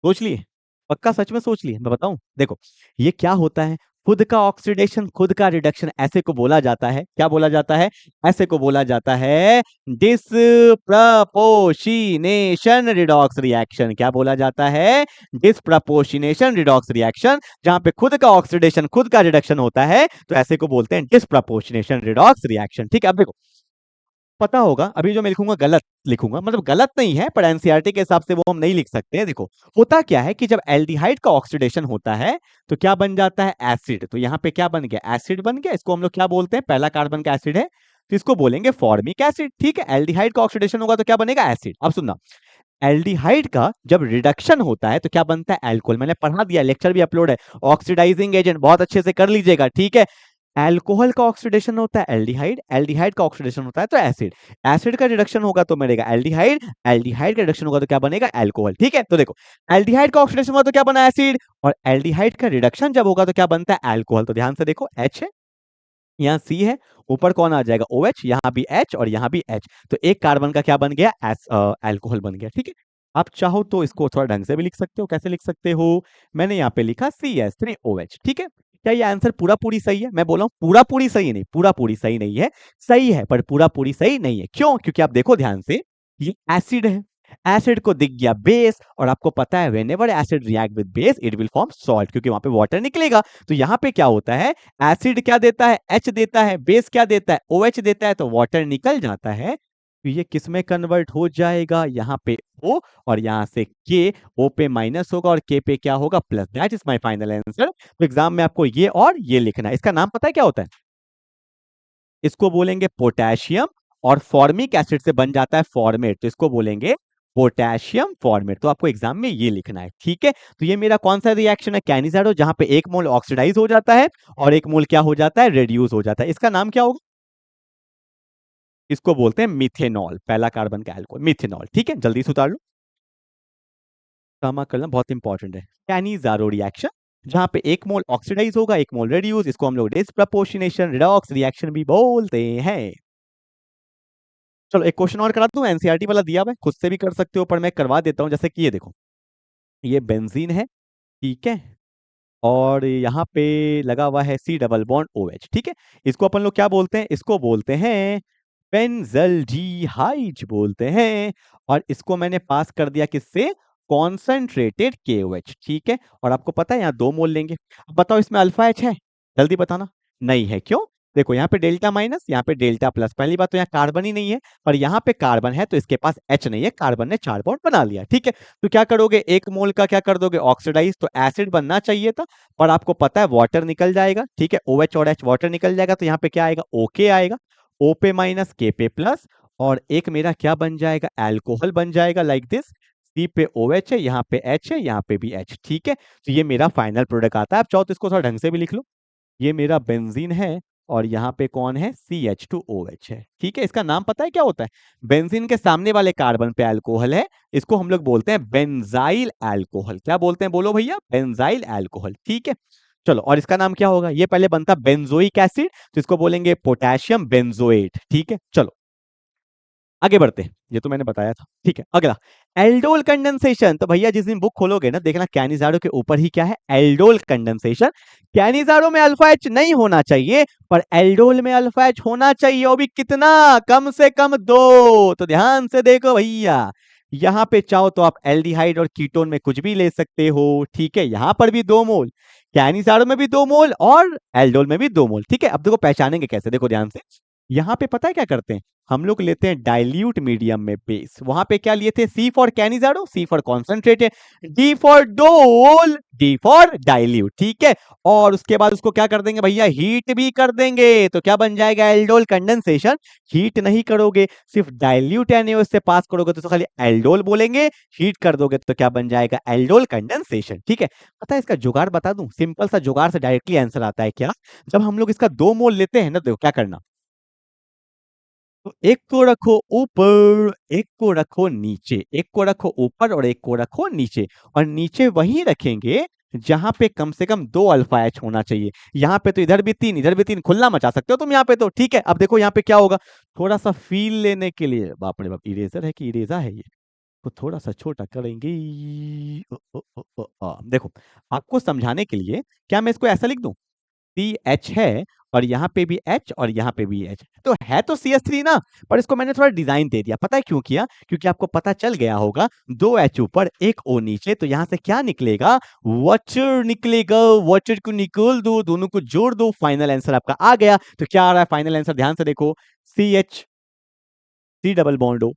सोच लिए, पक्का सच में सोच लिए, मैं बताऊं। देखो ये क्या होता है, खुद का ऑक्सीडेशन खुद का रिडक्शन, ऐसे को बोला जाता है, क्या बोला जाता है, ऐसे को बोला जाता है डिसप्रपोर्शिनेशन रिडॉक्स रिएक्शन। क्या बोला जाता है, डिसप्रपोर्शिनेशन रिडॉक्स रिएक्शन। जहां पे खुद का ऑक्सीडेशन खुद का रिडक्शन होता है तो ऐसे को बोलते हैं डिसप्रपोर्शिनेशन रिडॉक्स रिएक्शन। ठीक है, अब देखो पता होगा, अभी जो मैं लिखूंगा गलत लिखूंगा, मतलब गलत नहीं है, पर एनसीईआरटी के हिसाब से वो हम नहीं लिख सकते हैं। देखो होता क्या है कि जब एल्डिहाइड का ऑक्सीडेशन होता है तो क्या बन जाता है, एसिड। तो यहाँ पे क्या बन गया, एसिड बन गया। इसको हम लोग क्या बोलते हैं, पहला कार्बन का एसिड है तो इसको बोलेंगे फॉर्मिक एसिड। ठीक है, एल्डिहाइड का ऑक्सीडेशन होगा तो क्या बनेगा, एसिड। अब सुनना, एल्डिहाइड का जब रिडक्शन होता है तो क्या बनता है, एल्कोहल। मैंने पढ़ा दिया, लेक्चर भी अपलोड है, ऑक्सीडाइजिंग एजेंट, बहुत अच्छे से कर लीजिएगा। ठीक है, एल्कोहल का ऑक्सीडेशन होता है एल्डिहाइड, एल्डिहाइड का ऑक्सीडेशन होता है तो एसिड, एसिड का रिडक्शन होगा तो मिलेगा एल्डिहाइड, एल्डिहाइड का रिडक्शन होगा तो क्या बनेगा, एल्कोहल। ठीक है, तो देखो एल्डिहाइड का ऑक्सीडेशन होगा तो क्या बना, एसिड, और एल्डिहाइड का रिडक्शन जब होगा तो क्या बनता है, एल्कोहल। तो ध्यान से देखो, H है, यहाँ C है, ऊपर कौन आ जाएगा, OH, यहाँ भी H और यहाँ भी H, तो एक कार्बन का क्या बन गया, एल्कोहल बन गया। ठीक है, आप चाहो तो इसको थोड़ा ढंग से भी लिख सकते हो, कैसे लिख सकते हो, मैंने यहाँ पे लिखा CH3OH। ठीक है, क्या ये आंसर पूरा पूरी सही है, मैं बोला हूँ पूरा पूरी सही नहीं, पूरा पूरी सही नहीं है, सही है पर पूरा पूरी सही नहीं है। क्यों, क्योंकि आप देखो ध्यान से, ये एसिड है, एसिड को दिख गया बेस, और आपको पता है whenever acid react with base it will form salt, क्योंकि वहां पे वाटर निकलेगा। तो यहाँ पे क्या होता है, एसिड क्या देता है, H देता है, बेस क्या देता है, OH देता है, तो वाटर निकल जाता है। तो ये किस में कन्वर्ट हो जाएगा, यहाँ पे O, और यहाँ से K, O पे माइनस होगा और K पे क्या होगा, plus. That is my final answer. तो एग्जाम में आपको ये और ये लिखना है। इसका नाम पता है क्या होता है, इसको बोलेंगे पोटेशियम, और फॉर्मिक एसिड से बन जाता है फॉर्मेट, तो इसको बोलेंगे पोटेशियम फॉर्मेट। तो आपको एग्जाम में ये लिखना है, ठीक है। तो ये मेरा कौन सा रिएक्शन है, कैनिजारो, जहां पे एक मोल ऑक्सीडाइज हो जाता है और एक मोल क्या हो जाता है, रेड्यूस हो जाता है। इसका नाम क्या होगा, इसको बोलते हैं मिथेनॉल, पहला कार्बन का एल्कोहल मिथेनॉल, ठीक है। जल्दी से उतार लो, काम करना बहुत इंपॉर्टेंट है। कैनिजारो रिएक्शन, जहां पे एक मोल ऑक्सीडाइज होगा एक मोल रेड्यूस, इसको हम लोग डिस्प्रपोर्शनेशन रिडॉक्स रिएक्शन भी बोलते हैं। चलो एक क्वेश्चन और करा दूं, एनसीईआरटी वाला दिया हुआ है, खुद से भी कर सकते हो, पर मैं करवा देता हूं। जैसे कि ये देखो, ये बेंजीन है, ठीक है, और यहाँ पे लगा हुआ है सी डबल बॉन्ड OH, ठीक है। इसको अपन लोग क्या बोलते हैं, इसको बोलते हैं बेंजल्डिहाइड बोलते हैं। और इसको मैंने पास कर दिया किससे, कॉन्सेंट्रेटेड KOH, ठीक है। और आपको पता है यहाँ 2 मोल लेंगे। अब बताओ इसमें अल्फा H है, जल्दी बताना। नहीं है, क्यों, देखो यहाँ पे डेल्टा माइनस, यहाँ पे डेल्टा प्लस। पहली बात तो यहाँ कार्बन ही नहीं है, पर यहाँ पे कार्बन है तो इसके पास H नहीं है, कार्बन ने 4 बॉन्ड बना लिया, ठीक है। तो क्या करोगे, एक मोल का क्या कर दोगे, ऑक्सीडाइज, तो एसिड बनना चाहिए था, पर आपको पता है वाटर निकल जाएगा, ठीक है। OH और H वाटर निकल जाएगा, तो यहाँ पे क्या आएगा, OK आएगा, O पे माइनस K पे प्लस, और एक मेरा क्या बन जाएगा, एल्कोहल बन जाएगा, लाइक दिस। C पे OH है, यहाँ पे H है, यहाँ पे भी H, ठीक है। तो ये मेरा फाइनल प्रोडक्ट आता है। आप चाहो तो इसको थोड़ा ढंग से भी लिख लो, ये मेरा बेंजीन है, और यहाँ पे कौन है, CH2OH है, ठीक है। इसका नाम पता है क्या होता है, बेंजीन के सामने वाले कार्बन पे अल्कोहल है, इसको हम लोग बोलते हैं बेंजाइल अल्कोहल। क्या बोलते हैं, बोलो भैया, बेंजाइल अल्कोहल, ठीक है। चलो, और इसका नाम क्या होगा, ये पहले बनता बेंजोइक एसिड, तो इसको बोलेंगे पोटेशियम बेंजोएट, ठीक है। चलो आगे बढ़ते हैं, ये तो मैंने बताया था, ठीक है। अगला, एल्डोल कंडेंसेशन। तो भैया जिस दिन बुक खोलोगे ना, देखना कैनिजारो के ऊपर ही क्या है, एल्डोल कंडेंसेशन। कैनिजारो में अल्फा H नहीं होना चाहिए, पर एल्डोल में अल्फा H होना चाहिए, वो भी कितना, कम से कम 2। तो ध्यान से देखो भैया, यहाँ पे चाहो तो आप एल्डिहाइड और कीटोन में कुछ भी ले सकते हो, ठीक है। यहाँ पर भी 2 मोल, कैनिजारो में भी 2 मोल, और एल्डोल में भी 2 मोल, ठीक है। अब देखो पहचानेंगे कैसे, देखो ध्यान से। यहाँ पे पता है क्या करते हैं, हम लोग लेते हैं डाइल्यूट मीडियम में बेस। वहां पे क्या लिए थे, C for Cannizzaro, C for concentrated, D for डोल, D फॉर डाइल्यूट, ठीक है। और उसके बाद उसको क्या कर देंगे भैया, हीट भी कर देंगे, तो क्या बन जाएगा, एल्डोल कंडेंसेशन। हीट नहीं करोगे, सिर्फ डाइल्यूट NaOH से पास करोगे तो खाली एल्डोल बोलेंगे, हीट कर दोगे तो क्या बन जाएगा, एल्डोल कंडेंसेशन, ठीक है। पता है इसका जुगाड़ बता दूं, सिंपल सा जुगाड़ से डायरेक्टली आंसर आता है क्या, जब हम लोग इसका 2 मोल लेते हैं ना, देखो क्या करना, तो एक को रखो ऊपर, एक को रखो नीचे, एक को रखो ऊपर और एक को रखो नीचे, और नीचे वही रखेंगे जहां पे कम से कम 2 अल्फा H होना चाहिए। यहाँ पे तो इधर भी 3 इधर भी 3, खुला मचा सकते हो तुम यहाँ पे तो, ठीक है। अब देखो यहाँ पे क्या होगा, थोड़ा सा फील लेने के लिए, बाप रे बाप, इरेजर है कि इरेजा है ये, तो थोड़ा सा छोटा करेंगे। देखो, आपको समझाने के लिए क्या मैं इसको ऐसा लिख दूं, CH है, और यहाँ पे भी H और यहाँ पे भी H, तो है तो CH3 ना, पर इसको मैंने थोड़ा डिजाइन दे दिया। पता है क्यों किया, क्योंकि आपको पता चल गया होगा 2 H ऊपर 1 O नीचे, तो यहाँ से क्या निकलेगा, वाटर निकलेगा। वाटर को निकाल दो, दोनों को जोड़ दो, फाइनल आंसर आपका आ गया। तो क्या आ रहा है फाइनल आंसर, ध्यान से देखो, CH, C double bond O,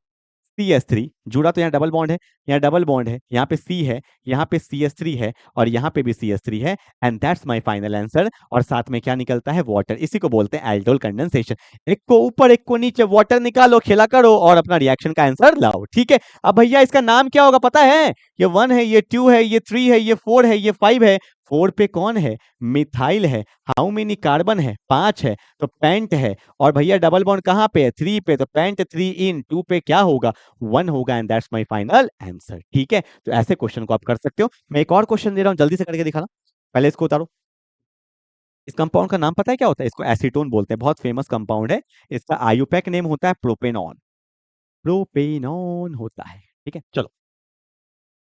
CH3 जुड़ा, तो यहाँ डबल बॉन्ड है, यहाँ डबल बॉन्ड है, यहाँ पे C है, यहाँ पे CH3 है, और यहाँ पे भी CH3 है, and that's my final answer. और साथ में क्या निकलता है, वाटर, इसी को बोलते हैं एल्डोल कंडेंसेशन। एक को ऊपर एक को नीचे, वाटर निकालो, खेला करो और अपना रिएक्शन का आंसर लाओ, ठीक है। अब भैया इसका नाम क्या होगा पता है, ये 1 है, ये 2 है, ये 3 है, ये 4 है, ये 5 है। 4 पे कौन है, मिथाइल है। हाउ मेनी कार्बन है, 5 है, तो पेंट है। और भैया डबल बॉन्ड कहाँ पे है, 3 पे, तो पेंट 3 इन 2 पे क्या होगा, 1 होगा, and that's my final answer, ठीक है। तो ऐसे क्वेश्चन को आप कर सकते हो। मैं एक और क्वेश्चन दे रहा हूं, जल्दी से करके दिखाना, पहले इसको उतारो। इस कंपाउंड का नाम पता है क्या होता है, इसको एसीटोन बोलते हैं, बहुत फेमस कंपाउंड है। इसका आयुपैक नेम होता है प्रोपेनॉन, प्रोपेनॉन होता है, ठीक है। चलो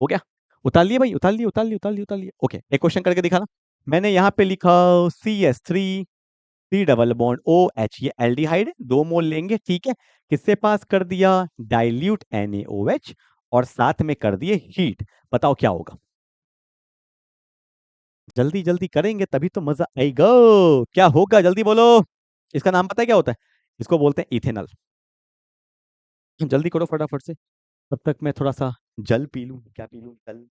हो गया, उतार लिए भाई, उतार लिए, उतार लिए, उतार लिए, उतार लिए, ओके। एक क्वेश्चन करके दिखाना, मैंने यहाँ पे लिखा CH3 C double bond OH, ये एल्डिहाइड है, 2 मोल लेंगे, ठीक है। किससे पास कर दिया, डाइल्यूट NaOH, और साथ में कर दिए हीट, बताओ क्या होगा? जल्दी जल्दी करेंगे तभी तो मजा आएगा। क्या होगा, जल्दी बोलो। इसका नाम पता है क्या होता है? इसको बोलते हैं इथेनॉल। जल्दी करो फटाफट से, तब तक मैं थोड़ा सा जल पी लूं। क्या पी लूं? जल।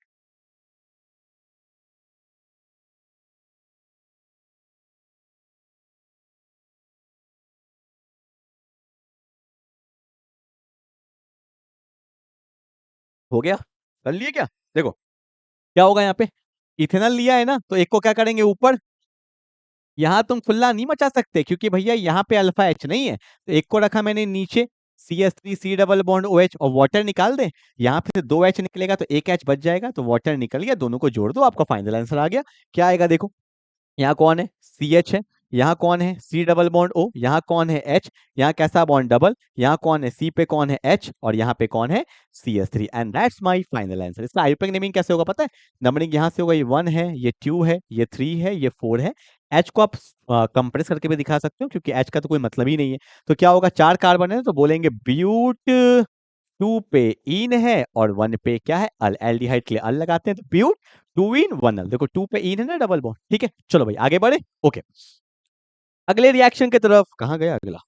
हो गया? कर लिए क्या? देखो क्या होगा यहाँ पे। इथेनॉल लिया है ना, तो एक को क्या करेंगे ऊपर। यहाँ तुम खुला नहीं मचा सकते, क्योंकि भैया यहाँ पे अल्फा एच नहीं है, तो एक को रखा मैंने नीचे। CH3 C double bond OH और वाटर निकाल दे। यहाँ पे से दो एच निकलेगा तो एक एच बच जाएगा, तो वाटर निकल गया, दोनों को जोड़ दो, आपका फाइनल आंसर आ गया। क्या आएगा देखो। यहाँ कौन है? CH है। यहाँ कौन है? C double bond O। यहाँ कौन है? H। यहाँ कैसा बॉन्ड डबल। यहाँ कौन है? C पे कौन है? H। और यहाँ पे कौन है? CH3। And that's my final answer. इसका आयुर्वेदिक नेमिंग कैसे होगा पता है? नंबरिंग यहाँ से होगा, ये 1 है, ये 2 है, ये 3 है, ये 4 है। H को आप कंप्रेस करके भी दिखा सकते हो, क्योंकि H का तो कोई मतलब ही नहीं है। तो क्या होगा, 4 कार्बन है तो बोलेंगे ब्यूट। 2 पे इन है और 1 पे क्या है? अल। एल्डिहाइड के लिए अल लगाते हैं, तो ब्यूट 2 इन 1 अल। देखो 2 पे इन है ना, डबल बॉन्ड। ठीक है, चलो भाई आगे बढ़े। ओके, अगले रिएक्शन की तरफ। कहाँ गया अगला?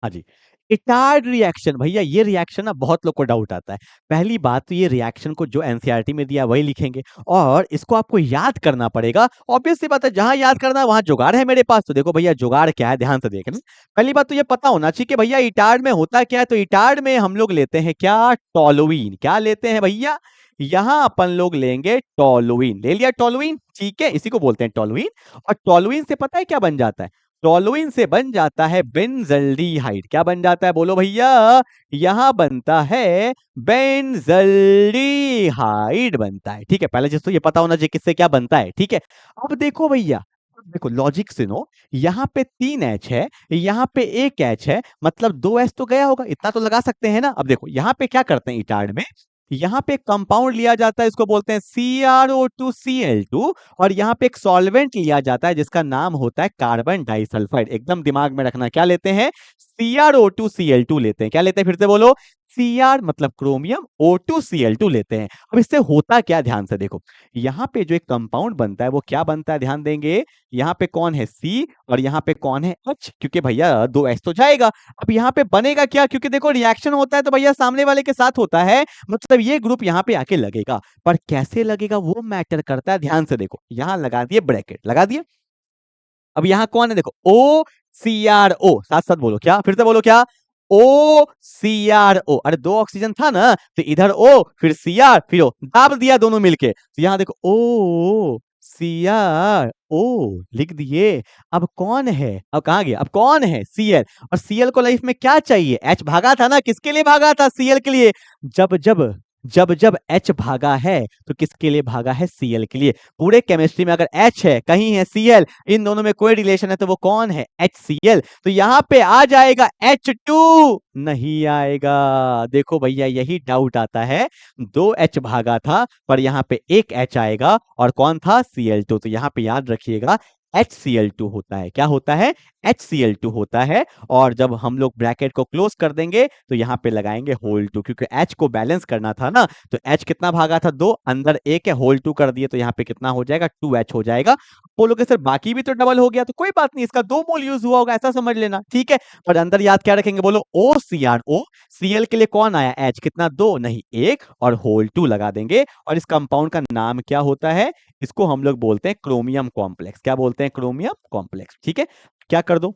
हाँ जी। Etard reaction. भैया ये रिएक्शन ना बहुत लोग को डाउट आता है। पहली बात तो ये रिएक्शन को जो एनसीईआरटी में दिया वही लिखेंगे, और इसको आपको याद करना पड़ेगा। ऑब्वियस सी बात है, जहां याद करना है वहां जुगाड़ है मेरे पास। तो देखो भैया जुगाड़ क्या है, ध्यान से देखना। पहली बात तो ये पता होना चाहिए कि भैया इटार्ड में होता क्या है। तो इटार्ड में हम लोग लेते हैं क्या? टोलुइन। क्या लेते हैं भैया? यहां अपन लोग लेंगे टोलुइन। ले लिया टोलुइन, ठीक है, इसी को बोलते हैं टोलुइन। और टोलुइन से पता है क्या बन जाता है? टोलुइन से बन जाता है बेंजल्डिहाइड। क्या बन जाता है बोलो भैया? यहां बनता है बेंजल्डिहाइड बनता है। ठीक है, पहले चीज तो ये पता होना चाहिए किससे क्या बनता है। ठीक है, अब देखो भैया, अब देखो लॉजिक सुनो। यहाँ पे 3 H है, यहाँ पे 1 H है, मतलब 2 H तो गया होगा, इतना तो लगा सकते हैं ना। अब देखो यहाँ पे क्या करते हैं इटार्ड में। यहाँ पे कंपाउंड लिया जाता है, इसको बोलते हैं CrO2Cl2। और यहाँ पे एक सॉल्वेंट लिया जाता है जिसका नाम होता है कार्बन डाइसल्फाइड। एकदम दिमाग में रखना, क्या लेते हैं? CrO2Cl2 लेते हैं। क्या लेते हैं? फिर से बोलो। Cr मतलब क्रोमियम, O2Cl2 लेते हैं। अब इससे होता क्या, ध्यान से देखो। यहाँ पे जो एक कंपाउंड बनता है वो क्या बनता है, ध्यान देंगे। यहाँ पे कौन है? C। और यहाँ पे कौन है? H। क्योंकि भैया 2H तो जाएगा। अब यहाँ पे बनेगा क्या? क्योंकि देखो रिएक्शन होता है तो भैया सामने वाले के साथ होता है, मतलब ये ग्रुप यहाँ पे आके लगेगा। पर कैसे लगेगा वो मैटर करता है। ध्यान से देखो, यहां लगा दिए ब्रैकेट, लगा दिए। अब यहां कौन है? देखो OCrO। साथ साथ बोलो, क्या? फिर से बोलो, क्या? OCrO। अरे दो ऑक्सीजन था ना, तो इधर O फिर Cr फिर O, दाब दिया दोनों मिलके, तो यहां देखो OCrO लिख दिए। अब कौन है? अब कहां गया? अब कौन है? Cl। और Cl को लाइफ में क्या चाहिए? H भागा था ना, किसके लिए भागा था? Cl के लिए। जब जब जब जब H भागा है तो किसके लिए भागा है? Cl के लिए। पूरे केमिस्ट्री में अगर H है, कहीं है Cl, इन दोनों में कोई रिलेशन है, तो वो कौन है? HCl। तो यहां पे आ जाएगा H2, नहीं आएगा। देखो भैया यही डाउट आता है। 2H भागा था, पर यहाँ पे एक H आएगा, और कौन था? Cl2। तो यहाँ पे याद रखिएगा HCl2 होता है। क्या होता है? HCl2 होता है। और जब हम लोग ब्रैकेट को क्लोज कर देंगे तो यहाँ पे लगाएंगे होल 2, क्योंकि H को बैलेंस करना था ना। तो H कितना भागा था? 2, अंदर 1 है, होल 2 कर दिए, तो यहाँ पे कितना हो जाएगा? 2H हो जाएगा। बोलोगे सर बाकी भी तो डबल हो गया, तो कोई बात नहीं, इसका 2 मोल यूज हुआ होगा, ऐसा समझ लेना। ठीक है, और अंदर याद क्या रखेंगे बोलो? OCrO। Cl के लिए कौन आया? H। कितना? 2 नहीं 1, और होल 2 लगा देंगे। और इस कंपाउंड का नाम क्या होता है? इसको हम लोग बोलते हैं क्रोमियम कॉम्प्लेक्स। क्या बोलते हैं? Chromium complex. ठीक है, क्या कर दो?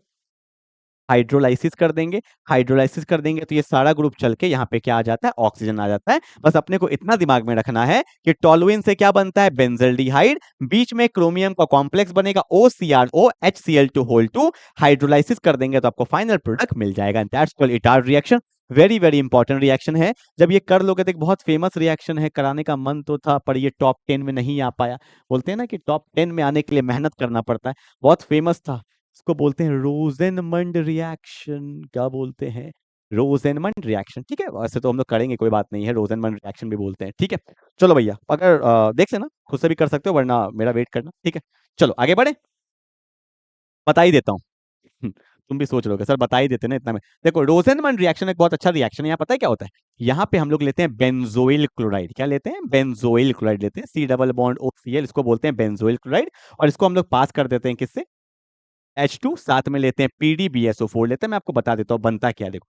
हाइड्रोलाइसिस कर देंगे। हाइड्रोलाइसिस कर देंगे तो ये सारा ग्रुप चल के यहाँ पे क्या आ जाता है? ऑक्सीजन आ जाता है। बस अपने को इतना दिमाग में रखना है कि टोलुइन से क्या बनता है? बेंजल्डिहाइड। बीच में क्रोमियम का कॉम्प्लेक्स बनेगा OCrO HCl2 होल 2। हाइड्रोलाइसिस कर देंगे तो आपको फाइनल प्रोडक्ट मिल जाएगा। That's called Etard reaction. Very very important reaction है। जब ये कर लोगे तो एक बहुत फेमस रिएक्शन है, कराने का मन तो था पर ये टॉप 10 में नहीं आ पाया। बोलते हैं ना कि टॉप 10 में आने के लिए मेहनत करना पड़ता है। बहुत फेमस था। इसको बोलते हैं रोजेनमंड रिएक्शन। क्या बोलते हैं? रोजेनमंड रिएक्शन। ठीक है, वैसे तो हम लोग करेंगे, कोई बात नहीं है, रोजेनमंड रिएक्शन भी बोलते हैं। ठीक है, चलो भैया, अगर देख लेना खुद से भी कर सकते हो, वरना मेरा वेट करना। ठीक है, चलो आगे बढ़े। बता ही देता हूँ। तुम भी सोच रहोगे सर बता ही देते ना इतना में। देखो रोजेनमंड रिएक्शन एक बहुत अच्छा रिएक्शन है। यहाँ पता है क्या होता है, यहाँ पे हम लोग लेते हैं बेंजोइल क्लोराइड। क्या लेते हैं? बेंजोइल क्लोराइड लेते हैं, C double bond O C L, इसको बोलते हैं बेंजोइल क्लोराइड। और इसको हम लोग पास कर देते हैं किससे? H2, साथ में लेते हैं PdBSO4 लेते हैं। मैं आपको बता देता हूँ बनता क्या है। देखो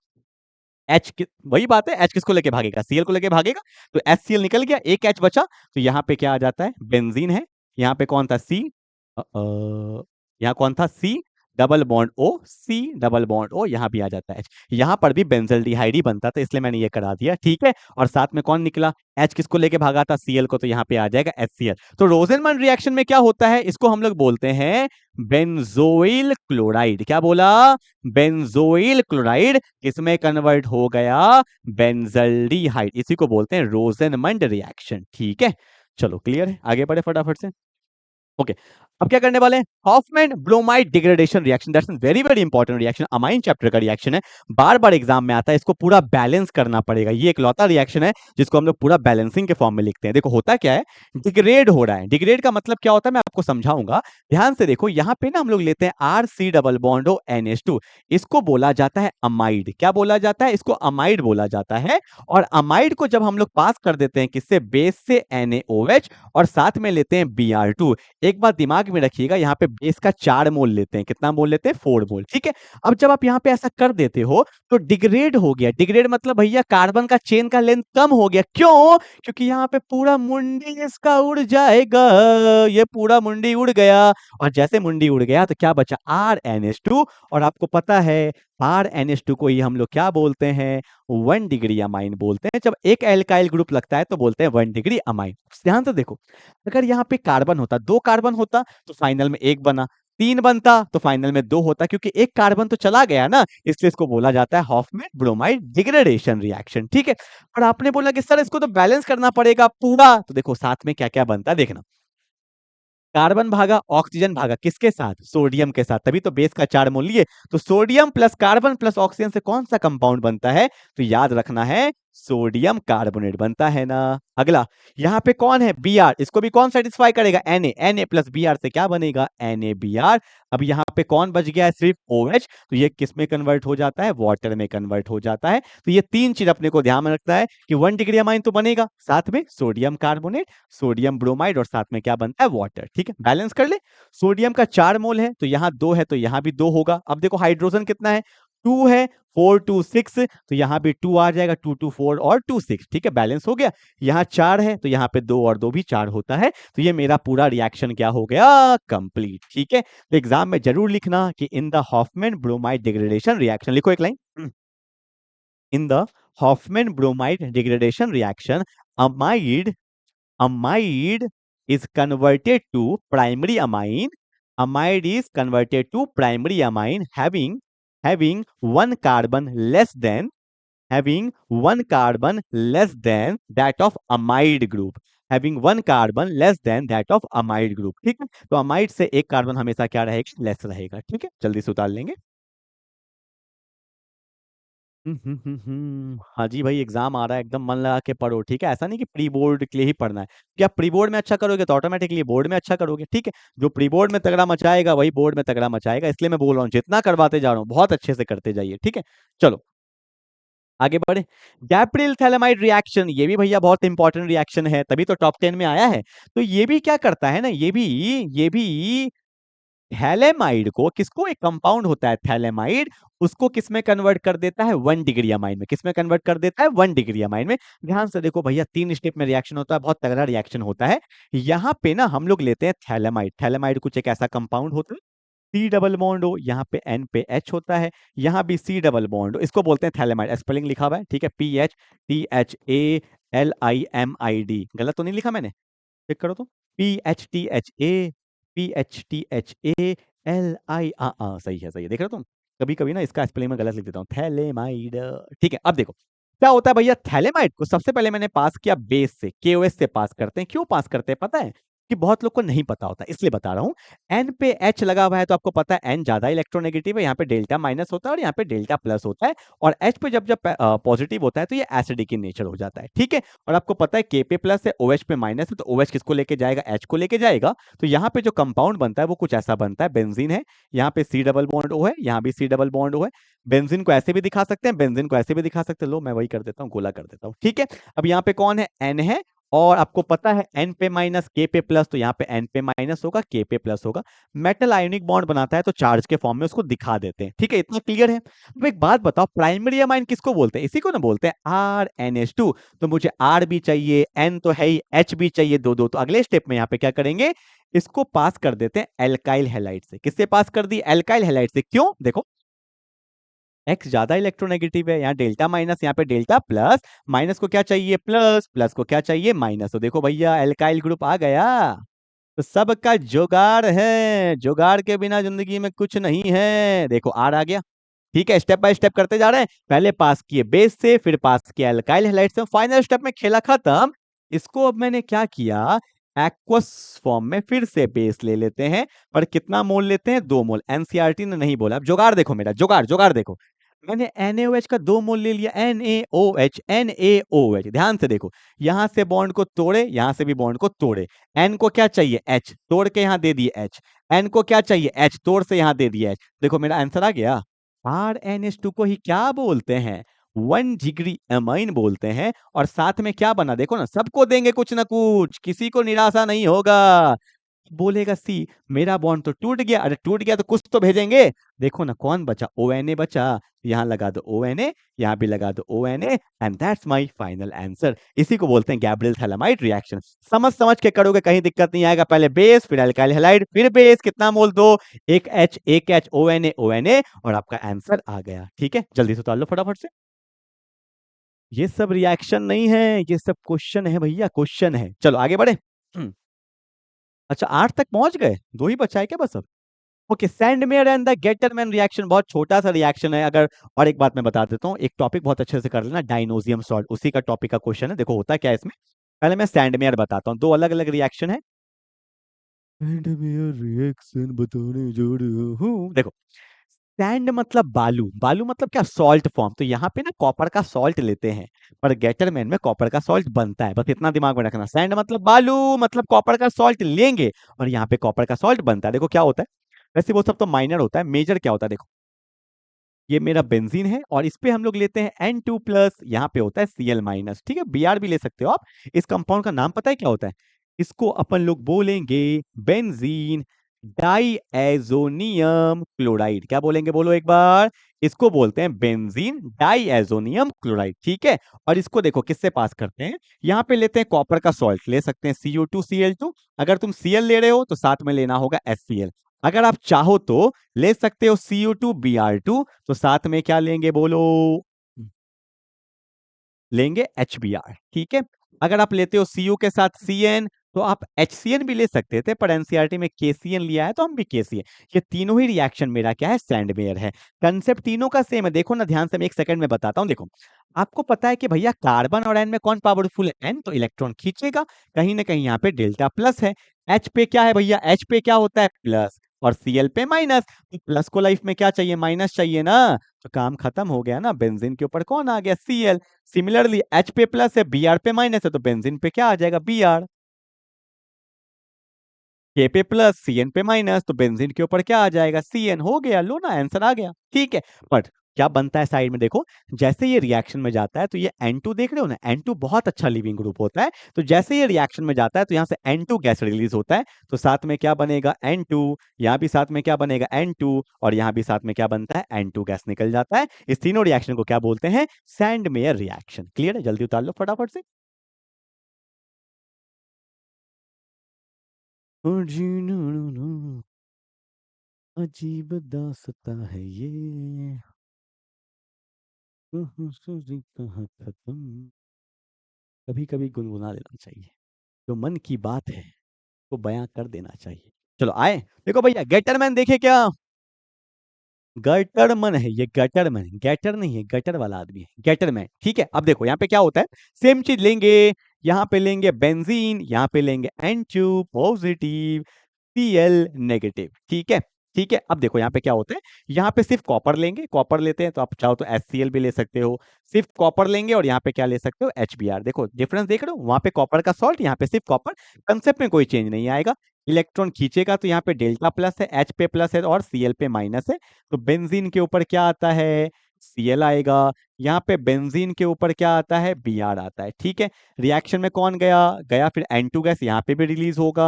वही बात है, H किसको लेके भागेगा? Cl को लेके भागेगा। तो HCl निकल गया, एक H बचा, तो यहाँ पे क्या आ जाता है? बेंजीन है। यहाँ पे कौन था? C। यहाँ कौन था? C double bond O, C double bond O, यहाँ भी आ जाता है H। यहाँ पर भी बेंजल्डिहाइड ही बनता था, इसलिए मैंने ये करा दिया, ठीक है। और साथ में कौन निकला? H किसको लेके भागा था? Cl को, तो यहाँ पे आ जाएगा HCl। तो रोजेनमंड रिएक्शन में क्या होता है? इसको हम लोग बोलते हैं बेंजोइल क्लोराइड। क्या बोला? बेंजोइल क्लोराइड किसमें कन्वर्ट हो गया? बेंजल्डिहाइड। इसी को बोलते हैं रोजेनमंड रिएक्शन, ठीक है। चलो क्लियर है, आगे बढ़े फटाफट से। ओके, अब क्या करने वाले हैं? Hoffmann bromide degradation reaction, that's very very important reaction, amine chapter का रिएक्शन है, बार बार एग्जाम में आता है, इसको पूरा बैलेंस करना पड़ेगा। ये एक लौता रिएक्शन है जिसको हम लोग पूरा बैलेंसिंग के फॉर्म में लिखते हैं। देखो होता क्या है, डिग्रेड हो रहा है। डिग्रेड का मतलब क्या होता है मैं आपको समझाऊंगा, ध्यान से देखो। यहाँ पे ना हम लोग लेते हैं R C double bond O NH2, इसको बोला जाता है अमाइड। क्या बोला जाता है? इसको अमाइड बोला जाता है। और अमाइड को जब हम लोग पास कर देते हैं किससे? बेस से NaOH, और साथ में लेते हैं Br2। एक बात दिमाग में रखिएगा, यहाँ पे बेस का 4 मोल लेते हैं। कितना मोल लेते हैं? 4 मोल, ठीक है। अब जब आप यहाँ पे ऐसा कर देते हो तो डिग्रेड हो गया। डिग्रेड मतलब भैया कार्बन का चेन का लेंथ कम हो गया। क्यों? क्योंकि यहाँ पे पूरा मुंडी इसका उड़ जाएगा, ये पूरा मुंडी उड़ गया। और जैसे मुंडी उड़ गया तो क्या बचा? RNH2। और आपको पता है RNH2 को ही हम लोग क्या बोलते हैं? 1 डिग्री अमाइन बोलते हैं। जब एक एल्काइल ग्रुप लगता है तो बोलते हैं 1 डिग्री अमाइन। ध्यान से देखो, अगर यहाँ पे कार्बन होता, 2 कार्बन होता तो फाइनल में 1 बना, 3 बनता तो फाइनल में 2 होता, क्योंकि एक कार्बन तो चला गया ना, इसलिए इसको बोला जाता है हॉफमैन ब्रोमाइड डिग्रेडेशन रिएक्शन, ठीक है। और आपने बोला कि सर इसको तो बैलेंस करना पड़ेगा पूरा, तो देखो साथ में क्या क्या बनता है देखना। कार्बन भागा, ऑक्सीजन भागा, किसके साथ? सोडियम के साथ, तभी तो बेस का 4 मोल लिए। तो sodium plus carbon plus oxygen से कौन सा कंपाउंड बनता है? तो याद रखना है, सोडियम कार्बोनेट बनता है ना। अगला, यहाँ पे कौन है? Br, इसको भी कौन सेटिस्फाई करेगा? Na प्लस Br से क्या बनेगा? NaBr। अब यहाँ पे कौन बच गया है? सिर्फ OH, तो ये किस में कन्वर्ट हो जाता है? वाटर में कन्वर्ट हो जाता है। तो ये 3 चीज अपने को ध्यान में रखना है कि 1 डिग्री अमाइन तो बनेगा, साथ में सोडियम कार्बोनेट, सोडियम ब्रोमाइड, और साथ में क्या बनता है? वाटर, ठीक है। बैलेंस कर ले। सोडियम का 4 मोल है तो यहाँ 2 है, तो यहाँ भी 2 होगा। अब देखो हाइड्रोजन कितना है? 2 है, 4 2 6, तो यहाँ भी 2 आ जाएगा, 2 2 4 और 2 6, ठीक है। बैलेंस हो गया। यहाँ 4 है तो यहाँ पे 2 और 2 भी 4 होता है। तो ये मेरा पूरा रिएक्शन क्या हो गया? कंप्लीट, ठीक है। तो एग्जाम में जरूर लिखना कि in the Hoffmann bromide degradation reaction, लिखो एक line. In the Hoffmann bromide degradation reaction, amide amide is converted to primary amine. Amide is converted to primary amine having one carbon less than that of amide group. Having one carbon less than that of amide group, ठीक है। तो amide से एक carbon हमेशा क्या रहेगा? Less रहेगा, ठीक है। जल्दी से उतार लेंगे। हाँ जी भाई, एग्जाम आ रहा है, एकदम मन लगा के पढ़ो, ठीक है। ऐसा नहीं कि प्री बोर्ड के लिए ही पढ़ना है, कि आप प्री बोर्ड में अच्छा करोगे तो ऑटोमेटिकली बोर्ड में अच्छा करोगे, ठीक है। जो प्री बोर्ड में तगड़ा मचाएगा वही बोर्ड में तगड़ा मचाएगा, इसलिए मैं बोल रहा हूँ जितना करवाते जा रहा हूँ बहुत अच्छे से करते जाइए, ठीक है। चलो आगे बढ़े। गैब्रियल थैलेमाइड रिएक्शन, ये भी भैया बहुत इंपॉर्टेंट रिएक्शन है, तभी तो टॉप 10 में आया है। तो ये भी क्या करता है ना, ये भी थैलेमाइड को, किसको? एक कंपाउंड होता है थैलेमाइड, उसको किसमें कन्वर्ट कर देता है? 1 डिग्री अमाइन में। किसमें कन्वर्ट कर देता है? 1 डिग्री अमाइन में। ध्यान से देखो भैया, 3 स्टेप में रिएक्शन होता है, बहुत तगड़ा रिएक्शन होता है। यहाँ पे ना हम लोग लेते हैं थैलेमाइड। थैलेमाइड कुछ एक ऐसा कंपाउंड होता है, सी डबल बॉन्ड हो, यहाँ पे N पे H होता है, यहाँ भी सी डबल बॉन्ड हो, इसको बोलते हैं थैलेमाइड। स्पेलिंग लिखा हुआ है, ठीक है, PHTHALIMID। गलत तो नहीं लिखा मैंने? चेक करो तो, PHTHALI, सही है, देख रहे हो तुम। कभी कभी ना इसका स्पेलिंग में गलत लिख देता हूँ, थैलेमाइड, ठीक है। अब देखो क्या होता है भैया, थैलेमाइड को सबसे पहले मैंने पास किया बेस से, KOH से पास करते हैं। क्यों पास करते हैं पता है? कि बहुत लोग को नहीं पता होता, इसलिए बता रहा हूँ। एन पे एच लगा हुआ है तो आपको पता है एन ज्यादा इलेक्ट्रोनेगेटिव है, यहाँ पे डेल्टा माइनस होता है और यहाँ पे डेल्टा प्लस होता है। और एच पे जब जब पॉजिटिव होता है तो ये एसिडिक इन नेचर हो जाता है, ठीक है। और आपको पता है के पे प्लस है, OH पे माइनस है, तो OH किसको लेके जाएगा, एच को लेके जाएगा। तो यहाँ पे जो कंपाउंड बनता है वो कुछ ऐसा बनता है, बेंजीन है। यहाँ पे सी डबल बॉन्ड ओ है, यहाँ भी सी डबल बॉन्ड ओ है। बेंजीन को ऐसे भी दिखा सकते हैं, बेंजीन को ऐसे भी दिखा सकते हैं। लो मैं वही कर देता हूँ, गोला कर देता हूँ, ठीक है। अब यहाँ पे कौन है, एन है। और आपको पता है एन पे माइनस के पे प्लस, तो यहाँ पे एन पे माइनस होगा, के पे प्लस होगा। मेटल आयोनिक बॉन्ड बनाता है तो चार्ज के फॉर्म में उसको दिखा देते हैं, ठीक है, इतना क्लियर है। अब एक बात बताओ, प्राइमरी अमाइन किसको बोलते हैं, इसी को ना बोलते हैं RnH2। तो मुझे R भी चाहिए, N तो है ही, H भी चाहिए, दो दो। तो अगले स्टेप में यहाँ पे क्या करेंगे, इसको पास कर देते हैं एल्काइल हैलाइड से। किससे पास कर दी, एल्काइल हैलाइड से। क्यों, देखो एक्स ज्यादा इलेक्ट्रोनेगेटिव है, यहाँ डेल्टा माइनस, यहाँ पे डेल्टा प्लस। माइनस को क्या चाहिए प्लस, प्लस को क्या चाहिए माइनस। तो देखो भैया एल्काइल ग्रुप आ गया। तो सबका जुगाड़ है, जुगाड़ के बिना जिंदगी में कुछ नहीं है। देखो आर आ गया, ठीक है। स्टेप बाय स्टेप करते जा रहे हैं, पहले पास किए बेस से, फिर पास किया एल्काइल हैलाइड से, फाइनल स्टेप में खेला खत्म। इसको अब मैंने क्या किया, एक्वस फॉर्म में फिर से बेस ले लेते हैं। पर कितना मोल लेते हैं, 2 मोल। एनसीईआरटी ने नहीं बोला। अब जुगाड़ देखो मेरा, जुगाड़ जुगाड़ देखो। मैंने NaOH का 2 मोल ले लिया, NaOH NaOH। ध्यान से देखो, यहां से बॉन्ड को तोड़े, यहां से भी बॉन्ड को तोड़े। N को क्या चाहिए, H, तोड़ के यहां दे दिए H। N को क्या चाहिए, H, तोड़ से यहां दे दिया H। देखो मेरा आंसर आ गया। RnH2 को ही क्या बोलते हैं, 1 डिग्री अमाइन बोलते हैं। और साथ में क्या बना, देखो ना, सबको देंगे कुछ ना कुछ, किसी को निराशा नहीं होगा। बोलेगा सी, मेरा बॉन्ड तो टूट गया। अरे टूट गया तो कुछ तो भेजेंगे। देखो ना कौन बचा, ONA बचा। यहाँ लगा दो ONA, यहाँ भी लगा दो ONA, and that's my final answer. इसी को बोलते हैं गैब्रियल थैलामाइड रिएक्शन। समझ समझ के करोगे, कहीं दिक्कत नहीं आएगा। पहले बेस, फिर अल्काइल हैलाइड, फिर बेस, कितना मोल, दो, एक H ONA ONA, और आपका आंसर आ गया। ठीक है, जल्दी से उतार लो फटाफट से। ये सब रिएक्शन नहीं है, ये सब क्वेश्चन है भैया, क्वेश्चन है। चलो आगे बढ़े। अच्छा 8 तक पहुंच गए, दो ही बचा है क्या बस अब। Okay, Sandmeyer and the Gattermann reaction, बहुत छोटा सा रिएक्शन है। अगर और एक बात मैं बता देता हूँ, एक टॉपिक बहुत अच्छे से कर लेना, डायनोजियम सॉल्ट, उसी का टॉपिक का क्वेश्चन है। देखो होता क्या है इसमें, पहले मैं सैंडमेयर बताता हूँ। दो अलग अलग रिएक्शन है, सैंडमेयर रिएक्शन बताने जा रहा हूँ। देखो, सैंड मतलब बालू, बालू मतलब क्या, सॉल्ट फॉर्म। तो यहाँ पे ना कॉपर का सॉल्ट लेते हैं, पर गेटरमैन में कॉपर का सॉल्ट बनता है। बस इतना दिमाग में रखना, सैंड मतलब बालू, मतलब कॉपर का सॉल्ट लेंगे और यहाँ पे कॉपर का सॉल्ट बनता है। देखो क्या होता है, वैसे वो सब तो माइनर होता है, मेजर क्या होता है। देखो ये मेरा बेंजीन है और इस पे हम लोग लेते हैं N2+, यहाँ पे होता है Cl-, ठीक है। Br भी ले सकते हो आप। इस कंपाउंड का नाम पता है क्या होता है, इसको अपन लोग बोलेंगे बेंजीन डाईएजोनियम क्लोराइड। क्या बोलेंगे, बोलो एक बार। इसको बोलते हैं बेंजीन डाईएजोनियम क्लोराइड, ठीक है। और इसको देखो किससे पास करते हैं, यहाँ पे लेते हैं कॉपर का सॉल्ट, ले सकते हैं CU2Cl2। अगर तुम Cl ले रहे हो तो साथ में लेना होगा HCl। अगर आप चाहो तो ले सकते हो CU2Br2, तो साथ में क्या लेंगे बोलो, लेंगे HBr, ठीक है। अगर आप लेते हो Cu के साथ Cn, तो आप HCN भी ले सकते थे, पर एनसीईआरटी में KCN लिया है तो हम भी KCN। ये तीनों ही रिएक्शन मेरा क्या है, सैंडमेयर है। कंसेप्ट तीनों का सेम है, देखो ना ध्यान से, मैं एक सेकंड में बताता हूँ। देखो आपको पता है कि भैया कार्बन और एन में कौन पावरफुल है, एन तो इलेक्ट्रॉन खींचेगा, कहीं ना कहीं यहाँ पे डेल्टा प्लस है। एच पे क्या है भैया, एच पे क्या होता है, प्लस, और Cl पे माइनस। तो प्लस को लाइफ में क्या चाहिए, माइनस चाहिए ना। तो काम खत्म हो गया ना, बेंजीन के ऊपर कौन आ गया, Cl। सिमिलरली H पे प्लस है, Br पे माइनस है, तो बेंजीन पे क्या आ जाएगा, Br। K पे प्लस, Cn पे माइनस, तो बेंजीन के ऊपर क्या आ जाएगा, Cn। हो गया, लो ना, आंसर आ गया, ठीक है। बट क्या बनता है साइड में, देखो जैसे ये रिएक्शन में जाता है तो ये N2 देख रहे हो ना, N2 बहुत अच्छा लिविंग ग्रुप होता है। तो जैसे ये रिएक्शन में जाता है तो यहाँ से N2 गैस रिलीज होता है। तो साथ में क्या बनेगा, N2, यहाँ भी साथ में क्या बनेगा, N2, और यहाँ भी साथ में क्या बनता है, N2 गैस निकल जाता है। इस तीनों रिएक्शन को क्या बोलते हैं, सैंडमेयर रिएक्शन। क्लियर है, जल्दी उतार लो फटाफट से। और जीना ना, अजीब दास्तां है ये, कहाँ शुरू कहाँ खत्म। कभी कभी गुनगुना लेना चाहिए, जो मन की बात है वो बयां कर देना चाहिए। चलो आए, देखो भैया गेटरमैन देखे क्या, गटरमन है ये, गटरमैन, गैटर नहीं है, गटर वाला आदमी है, गेटरमैन, ठीक है। अब देखो यहाँ पे क्या होता है, सेम चीज लेंगे, यहाँ पे लेंगे बेंजीन, यहाँ पे लेंगे N2 पॉजिटिव, Cl नेगेटिव। ठीक है, ठीक है। अब देखो यहाँ पे क्या होता है, यहाँ पे सिर्फ कॉपर लेंगे, कॉपर लेते हैं तो आप चाहो तो HCl भी ले सकते हो, सिर्फ कॉपर लेंगे और यहाँ पे क्या ले सकते हो, HBr। देखो डिफरेंस देख रहे हो, वहां पे कॉपर का सॉल्ट, यहाँ पे सिर्फ कॉपर, कंसेप्ट में कोई चेंज नहीं आएगा। इलेक्ट्रॉन खींचेगा तो यहाँ पे डेल्टा प्लस है, H पे प्लस है और Cl पे माइनस है, तो बेंजीन के ऊपर क्या आता है, Cl आएगा। यहाँ पे बेंजीन के ऊपर क्या आता है, Br आता है। ठीक है, रिएक्शन में कौन गया, गया फिर N2 गैस, यहाँ पे भी रिलीज होगा,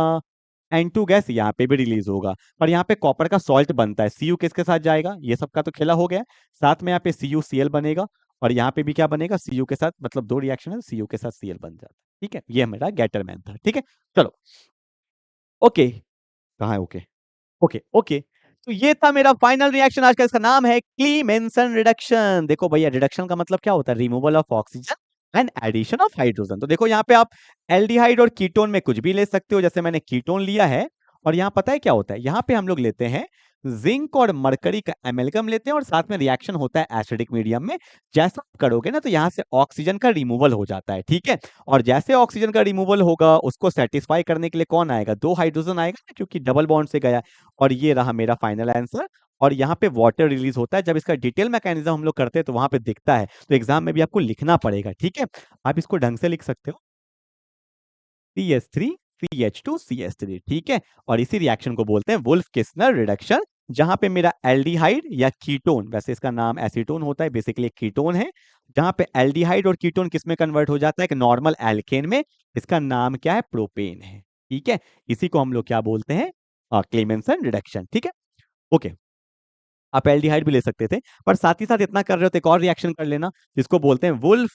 N2 गैस यहाँ पे भी रिलीज होगा, और यहाँ पे कॉपर का सॉल्ट बनता है, Cu किसके साथ जाएगा, ये सबका तो खेला हो गया। साथ में यहाँ पे CuCl बनेगा, और यहाँ पे भी क्या बनेगा, Cu के साथ, मतलब दो रिएक्शन है, Cu के साथ Cl बन जाता है। ठीक है, ये मेरा गेटरमैन था। ठीक है, चलो ओके, कहाँ है ओके, ओके ओके। तो ये था मेरा फाइनल रिएक्शन आज का, इसका नाम है क्लीमेंसन रिडक्शन। देखो भैया, रिडक्शन का मतलब क्या होता है, removal of oxygen and addition of hydrogen. तो देखो यहाँ पे आप एल्डिहाइड और कीटोन में कुछ भी ले सकते हो, जैसे मैंने कीटोन लिया है, और यहाँ पता है क्या होता है, यहाँ पे हम लोग लेते हैं जिंक और मरकरी का एमेल्गम लेते हैं, और साथ में रिएक्शन होता है एसिडिक मीडियम में। जैसा आप करोगे ना, तो यहाँ से ऑक्सीजन का रिमूवल हो जाता है। ठीक है, और जैसे ऑक्सीजन का रिमूवल होगा, उसको सेटिस्फाई करने के लिए कौन आएगा, दो हाइड्रोजन आएगा ना, क्योंकि डबल बॉन्ड से गया। और ये रहा मेरा फाइनल आंसर। और यहाँ पे वाटर रिलीज होता है, जब इसका डिटेल मैकेनिज्म हम लोग करते हैं तो वहां पे दिखता है, तो एग्जाम में भी आपको लिखना पड़ेगा। ठीक है, आप इसको ढंग से लिख सकते हो, CH3 CH2 CH3। ठीक है, और इसी रिएक्शन को बोलते हैं वुल्फ किस्नर रिडक्शन, जहां पे मेरा एल्डिहाइड या कीटोन, वैसे इसका नाम एसीटोन होता है, बेसिकली कीटोन है, जहां पे एल्डिहाइड और कीटोन किस में कन्वर्ट हो जाता है, एक नॉर्मल एल्केन में, इसका नाम क्या है, प्रोपेन है। ठीक है, इसी को हम लोग क्या बोलते हैं, क्लेमेंसन रिडक्शन। ठीक है, ओके। आप एल्डिहाइड भी ले सकते थे, पर साथ ही साथ इतना कर रहे हो तो एक और रिएक्शन कर लेना, जिसको बोलते हैं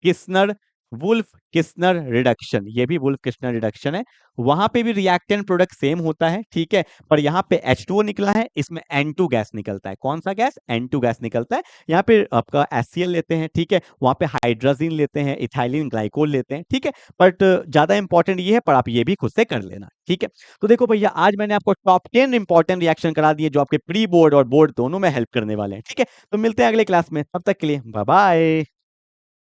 किस्नर वुल्फ किस्नर रिडक्शन। ये भी वुल्फ किस्नर रिडक्शन है, वहां पे भी रिएक्टेंट प्रोडक्ट सेम होता है। ठीक है, पर यहाँ पे H2O निकला है, इसमें N2 गैस निकलता है। कौन सा गैस, N2 गैस निकलता है। यहाँ पे आपका HCl लेते हैं, ठीक है, वहां पे हाइड्रोजीन लेते हैं, इथाइलिन ग्लाइकोल लेते हैं। ठीक है, बट ज्यादा इंपॉर्टेंट ये है, पर आप ये भी खुद से कर लेना। ठीक है, तो देखो भैया, आज मैंने आपको टॉप 10 इंपॉर्टेंट रिएक्शन करा दिए, जो आपके प्री बोर्ड और बोर्ड दोनों में हेल्प करने वाले हैं। ठीक है, तो मिलते हैं अगले क्लास में, तब तक के लिए बाय बाय।